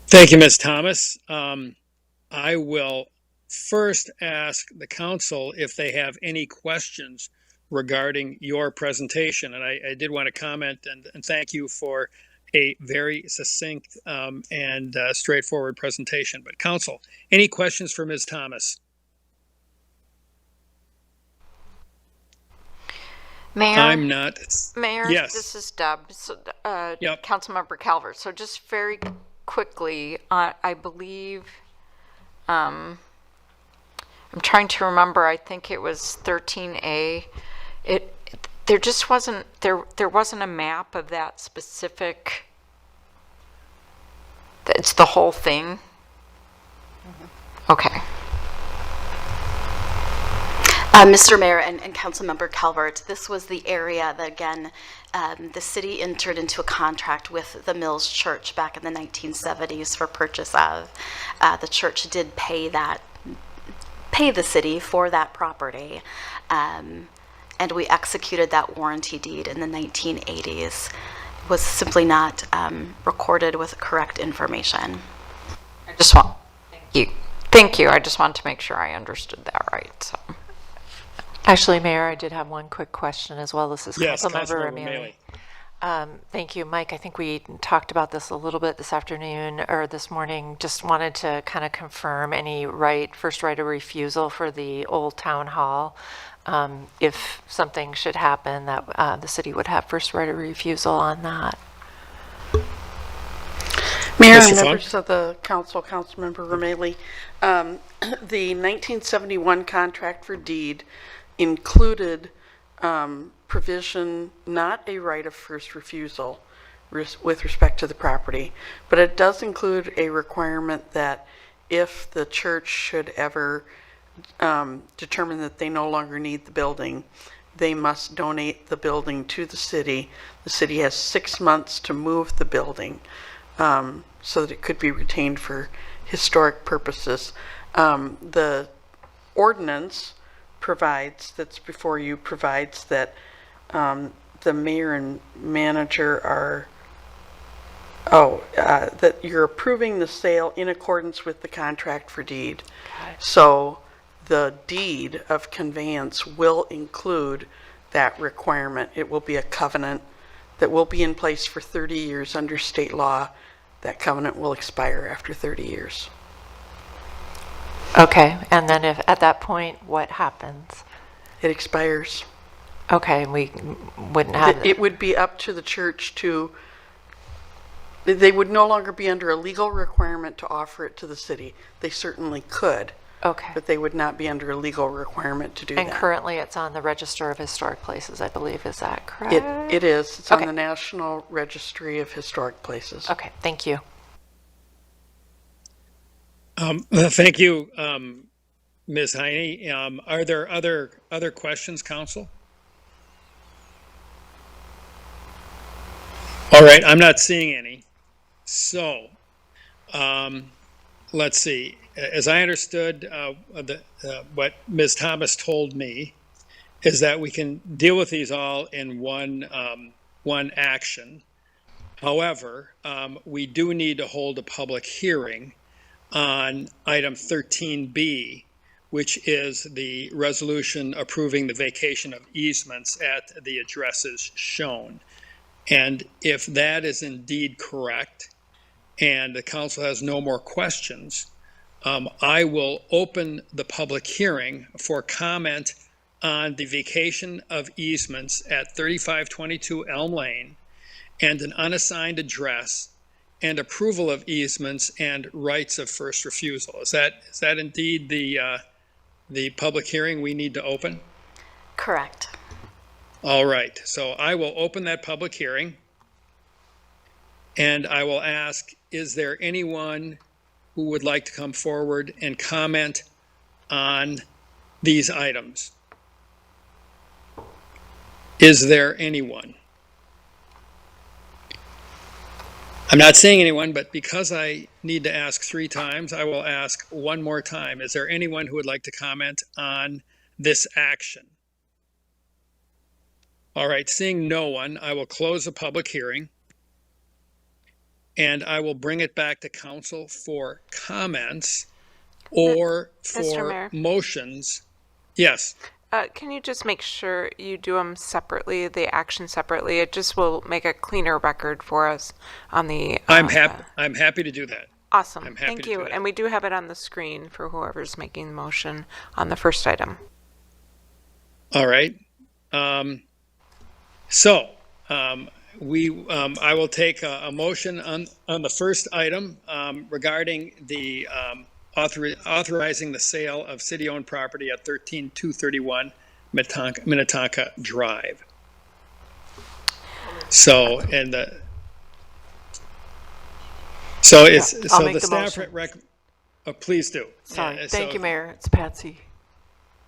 Thank you, Ms. Thomas. I will first ask the council if they have any questions regarding your presentation. And I did want to comment and thank you for a very succinct and straightforward presentation. But council, any questions for Ms. Thomas? Mayor? I'm not. Mayor, Yes. this is Deb. So, Yep. Councilmember Calvert. So just very quickly, I believe, I'm trying to remember, I think it was 13A. There just wasn't, there wasn't a map of that specific, it's the whole thing? Okay. Mr. Mayor and Councilmember Calvert, this was the area that, again, the city entered into a contract with the Mills Church back in the 1970s for purchase of. The church did pay the city for that property, and we executed that warranty deed in the 1980s. It was simply not recorded with correct information. I just want, thank you. I just wanted to make sure I understood that right, so. Actually, Mayor, I did have one quick question as well. This is Yes, Councilmember Councilmember Rameli. Thank you, Mike. I think we talked about this a little bit this afternoon or this morning. Just wanted to kind of confirm any first right of refusal for the old town hall. If something should happen, that the city would have first right of refusal on that. Mayor Mr. and Funk? members of the council, Councilmember Rameli, the 1971 contract for deed included provision, not a right of first refusal with respect to the property, but it does include a requirement that if the church should ever determine that they no longer need the building, they must donate the building to the city. The city has 6 months to move the building so that it could be retained for historic purposes. The ordinance provides, that's before you, provides that the mayor and manager are, that you're approving the sale in accordance with the contract for deed. So the deed of conveyance will include that requirement. It will be a covenant that will be in place for 30 years under state law. That covenant will expire after 30 years. Okay, and then if at that point, what happens? It expires. Okay, we wouldn't have It would be up to the church to, they would no longer be under a legal requirement to offer it to the city. They certainly could. Okay. But they would not be under a legal requirement to do And that. currently it's on the Register of Historic Places, I believe. Is that correct? It is. It's on Okay. the National Registry of Historic Places. Okay, thank you. Thank you, Ms. Heine. Are there other questions, council? All right, I'm not seeing any. So, let's see. As I understood, what Ms. Thomas told me is that we can deal with these all in one action. However, we do need to hold a public hearing on item 13B, which is the resolution approving the vacation of easements at the addresses shown. And if that is indeed correct, and the council has no more questions, I will open the public hearing for comment on the vacation of easements at 3522 Elm Lane and an unassigned address and approval of easements and rights of first refusal. Is that indeed the public hearing we need to open? Correct. All right, so I will open that public hearing. And I will ask, is there anyone who would like to come forward and comment on these items? Is there anyone? I'm not seeing anyone, but because I need to ask 3 times, I will ask one more time. Is there anyone who would like to comment on this action? All right, seeing no one, I will close the public hearing. And I will bring it back to council for comments or Mr. for Mayor? motions. Yes, Can you just make sure you do them separately, the action separately? It just will make a cleaner record for us on the. I'm happy to do that. Awesome. I'm happy Thank to you. do that. And we do have it on the screen for whoever's making the motion on the first item. All right. I will take a motion on the first item regarding the authorizing the sale of city-owned property at 13231 Minnetonka Drive. So, and the so it's I'll so make the the staff motion. please do. Sorry. Yeah, Thank so- you, Mayor. It's Patsy.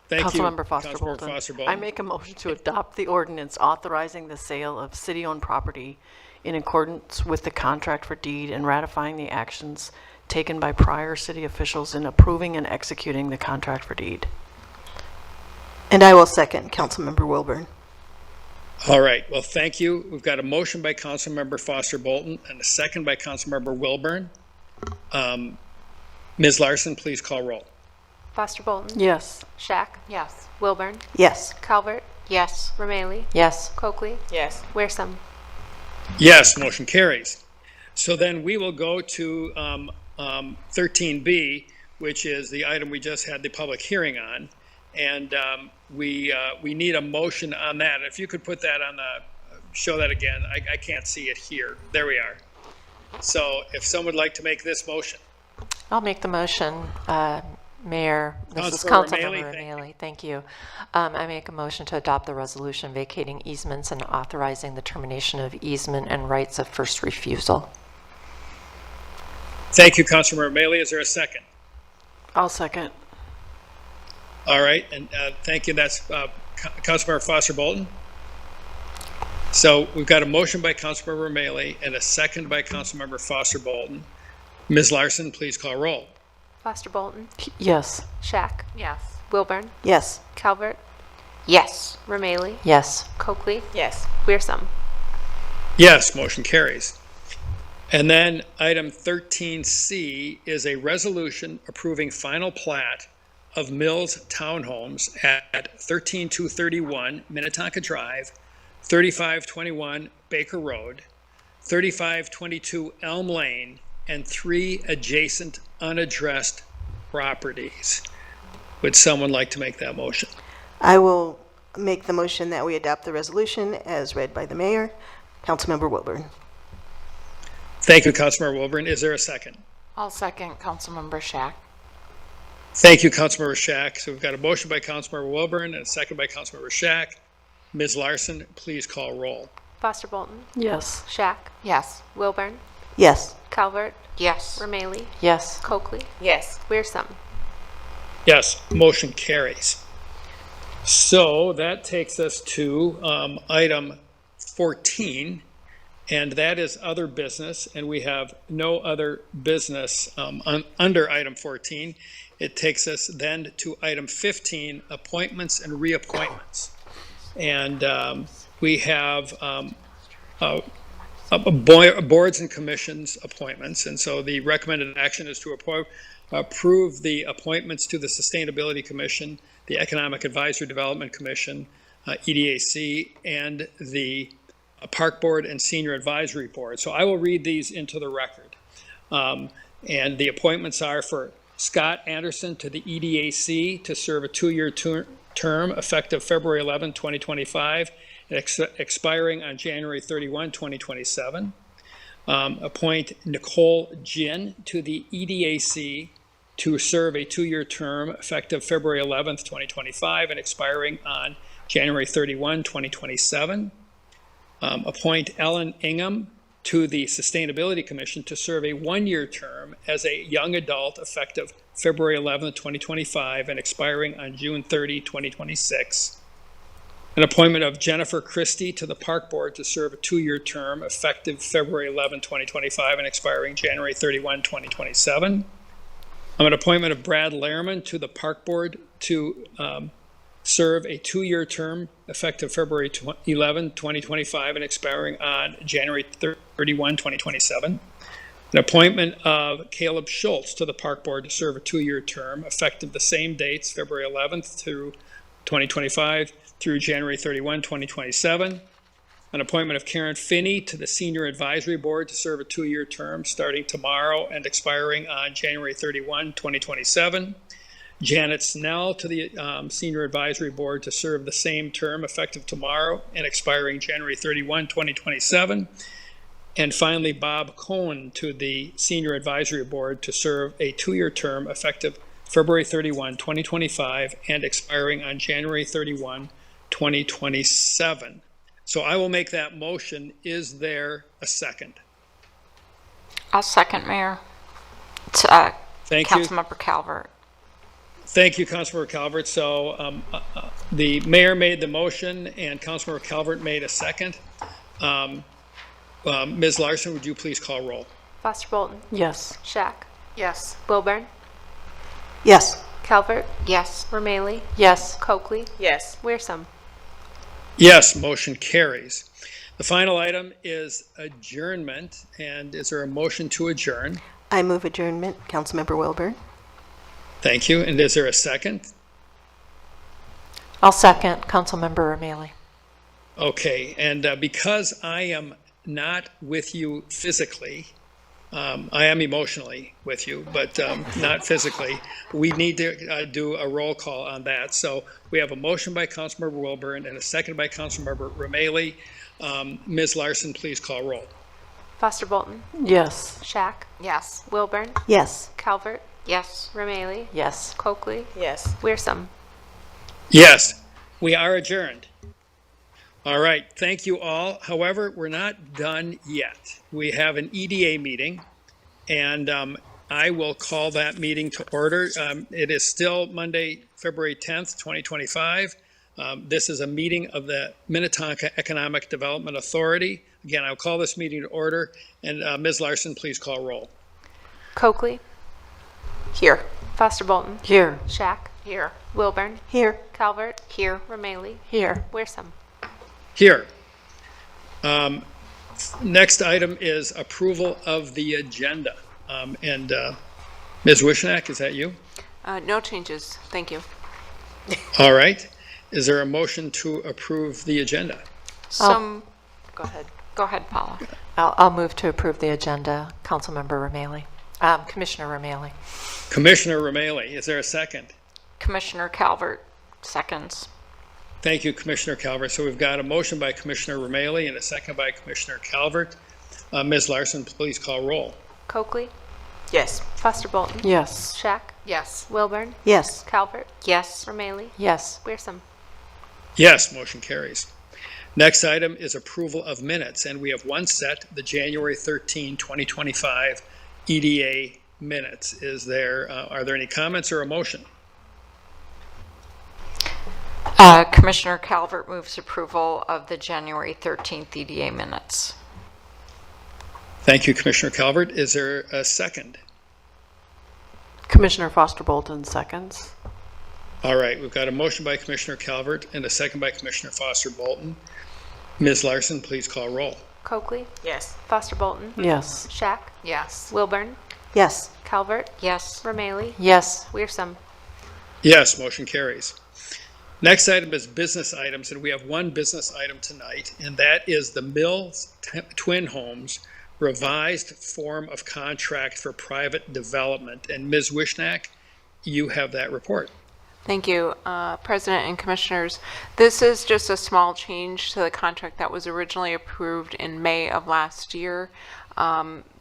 Thank you, Councilmember Foster Councilmember Bolton. Foster I Bolton. make a motion to adopt the ordinance authorizing the sale of city-owned property in accordance with the contract for deed and ratifying the actions taken by prior city officials in approving and executing the contract for deed. And I will second Councilmember Wilburn. All right, well, thank you. We've got a motion by Councilmember Foster Bolton and a second by Councilmember Wilburn. Ms. Larson, please call roll. Foster Bolton? Yes. Shack? Yes. Wilburn? Yes. Calvert? Yes. Romaili? Yes. Coakley? Yes. Wearsome? Yes, motion carries. So then we will go to 13B, which is the item we just had the public hearing on. And we need a motion on that. If you could put that on show that again. I can't see it here. There we are. So if someone would like to make this motion. I'll make the motion, Mayor. This is Councilmember Councilmember Romali, Romali. Thank you. I make a motion to adopt the resolution vacating easements and authorizing the termination of easement and rights of first refusal. Thank you, Councilmember Romali. Is there a second? I'll second. All right, and thank you. That's Councilmember Foster Bolton. So we've got a motion by Councilmember Romali and a second by Councilmember Foster Bolton. Ms. Larson, please call roll. Foster Bolton? Yes. Shack? Yes. Wilburn? Yes. Calvert? Yes. Romaili? Yes. Coakley? Yes. Wearsome? Yes, motion carries. And then item 13C is a resolution approving final plat of Mills Townhomes at 13231 Minnetonka Drive, 3521 Baker Road, 3522 Elm Lane, and 3 adjacent unaddressed properties. Would someone like to make that motion? I will make the motion that we adopt the resolution as read by the mayor. Councilmember Wilburn. Thank you, Councilmember Wilburn. Is there a second? I'll second Councilmember Shack. Thank you, Councilmember Shack. So we've got a motion by Councilmember Wilburn and a second by Councilmember Shack. Ms. Larson, please call roll. Foster Bolton? Yes. Shack? Yes. Wilburn? Yes. Calvert? Yes. Romaili? Yes. Coakley? Yes. Wearsome? Yes, motion carries. So that takes us to item 14, and that is other business, and we have no other business under item 14. It takes us then to item 15, appointments and reappointments. And we have boards and commissions appointments, and so the recommended action is to approve the appointments to the Sustainability Commission, the Economic Advisory Development Commission, EDAC, and the Park Board and Senior Advisory Board. So I will read these into the record. And the appointments are for Scott Anderson to the EDAC to serve a 2-year term effective February 11, 2025, and expiring on January 31, 2027. Appoint Nicole Jin to the EDAC to serve a 2-year term effective February 11th, 2025, and expiring on January 31, 2027. Appoint Ellen Ingham to the Sustainability Commission to serve a 1-year term as a young adult effective February 11th, 2025, and expiring on June 30, 2026. An appointment of Jennifer Christie to the Park Board to serve a 2-year term effective February 11, 2025, and expiring January 31, 2027. An appointment of Brad Lehrman to the Park Board to serve a 2-year term effective February 11, 2025, and expiring on January 31, 2027. An appointment of Caleb Schultz to the Park Board to serve a 2-year term effective the same dates, February 11th through 2025 through January 31, 2027. An appointment of Karen Finney to the Senior Advisory Board to serve a 2-year term starting tomorrow and expiring on January 31, 2027. Janet Snell to the Senior Advisory Board to serve the same term effective tomorrow and expiring January 31, 2027. And finally, Bob Cohen to the Senior Advisory Board to serve a 2-year term effective February 31, 2025, and expiring on January 31, 2027. So I will make that motion. Is there a second? I'll second, Mayor. It's, Thank you. Councilmember Calvert. Thank you, Councilmember Calvert. So the mayor made the motion and Councilmember Calvert made a second. Ms. Larson, would you please call roll? Foster Bolton? Yes. Shack? Yes. Wilburn? Yes. Calvert? Yes. Romalee? Yes. Coakley? Yes. Wearsome? Yes, motion carries. The final item is adjournment. And is there a motion to adjourn? I move adjournment. Councilmember Wilburn. Thank you. And is there a second? I'll second. Councilmember O'Malley. Okay. And because I am not with you physically, I am emotionally with you, but not physically. We need to do a roll call on that. So we have a motion by Councilmember Wilburn and a second by Councilmember Romalee. Ms. Larson, please call roll. Foster Bolton? Yes. Shack? Yes. Wilburn? Yes. Calvert? Yes. Romalee? Yes. Coakley? Yes. Wearsome? Yes, we are adjourned. All right, thank you all. However, we're not done yet. We have an EDA meeting, and I will call that meeting to order. It is still Monday, February 10th, 2025. This is a meeting of the Minnetonka Economic Development Authority. Again, I'll call this meeting to order, and Ms. Larson, please call roll. Coakley? Here. Foster Bolton? Here. Shack? Here. Wilburn? Here. Calvert? Here. Romalee? Here. Wearsome? Here. Next item is approval of the agenda. And Ms. Wishnak, is that you? No changes. Thank you. All right. Is there a motion to approve the agenda? Some, Go ahead. go ahead, Paula. I'll move to approve the agenda. Councilmember O'Malley. Commissioner O'Malley. Commissioner Romalee, is there a second? Commissioner Calvert, seconds. Thank you, Commissioner Calvert. So we've got a motion by Commissioner Romalee and a second by Commissioner Calvert. Ms. Larson, please call roll. Coakley? Yes. Foster Bolton? Yes. Shack? Yes. Wilburn? Yes. Calvert? Yes. Romalee? Yes. Wearsome? Yes, motion carries. Next item is approval of minutes, and we have one set, the January 13, 2025 EDA minutes. Are there any comments or a motion? Commissioner Calvert moves approval of the January 13th EDA minutes. Thank you, Commissioner Calvert. Is there a second? Commissioner Foster Bolton seconds. All right, we've got a motion by Commissioner Calvert and a second by Commissioner Foster Bolton. Ms. Larson, please call roll. Coakley? Yes. Foster Bolton? Yes. Shack? Yes. Wilburn? Yes. Calvert? Yes. Romalee? Yes. Wearsome? Yes, motion carries. Next item is business items, and we have one business item tonight, and that is the Mills Twin Homes revised form of contract for private development. And Ms. Wishnak, you have that report. Thank you, President and Commissioners. This is just a small change to the contract that was originally approved in May of last year.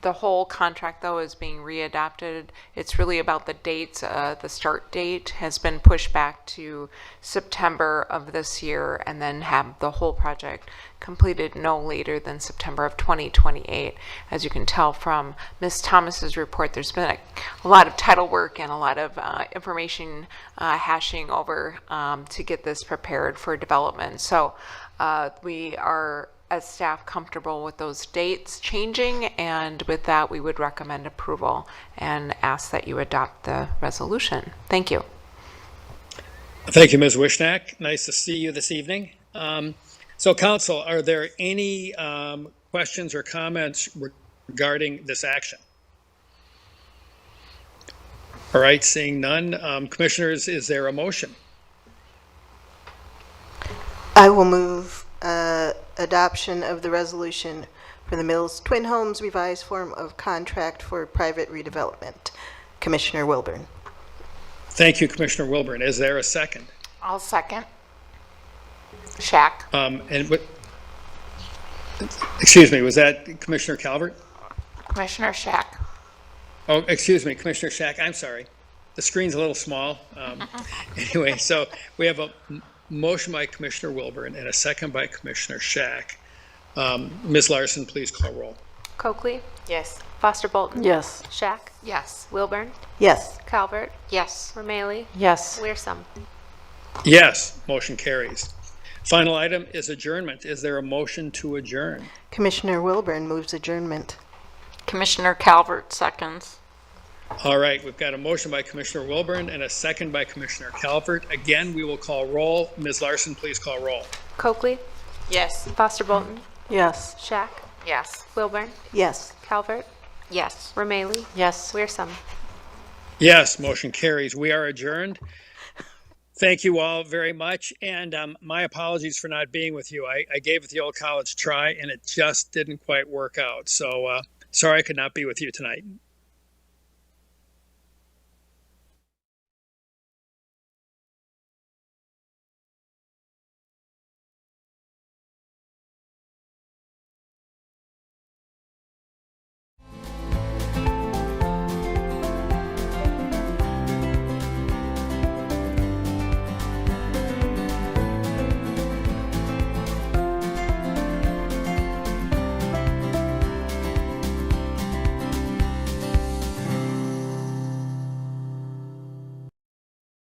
The whole contract, though, is being readopted. It's really about the dates. The start date has been pushed back to September of this year, and then have the whole project completed no later than September of 2028. As you can tell from Ms. Thomas's report, there's been a lot of title work and a lot of information hashing over to get this prepared for development. So we are, as staff, comfortable with those dates changing, and with that, we would recommend approval and ask that you adopt the resolution. Thank you. Thank you, Ms. Wishnak. Nice to see you this evening. So, Council, are there any questions or comments regarding this action? All right, seeing none. Commissioners, is there a motion? I will move adoption of the resolution for the Mills Twin Homes revised form of contract for private redevelopment. Commissioner Wilburn. Thank you, Commissioner Wilburn. Is there a second? I'll second. Shack. And what? Excuse me, was that Commissioner Calvert? Commissioner Shack. Oh, excuse me, Commissioner Shack. I'm sorry. The screen's a little small. Anyway, so we have a motion by Commissioner Wilburn and a second by Commissioner Shack. Ms. Larson, please call roll. Coakley. Yes. Foster Bolton. Yes. Shack. Yes. Wilburn. Yes. Calvert. Yes. Romalee. Yes. Leersum. Yes, motion carries. Final item is adjournment. Is there a motion to adjourn? Commissioner Wilburn moves adjournment. Commissioner Calvert seconds. All right, we've got a motion by Commissioner Wilburn and a second by Commissioner Calvert. Again, we will call roll. Ms. Larson, please call roll. Coakley. Yes. Foster Bolton. Yes. Shack. Yes. Wilburn. Yes. Calvert. Yes. Romalee. Yes. Leersum. Yes, motion carries. We are adjourned. Thank you all very much, and my apologies for not being with you. I gave it the old college try, and it just didn't quite work out. So sorry I could not be with you tonight.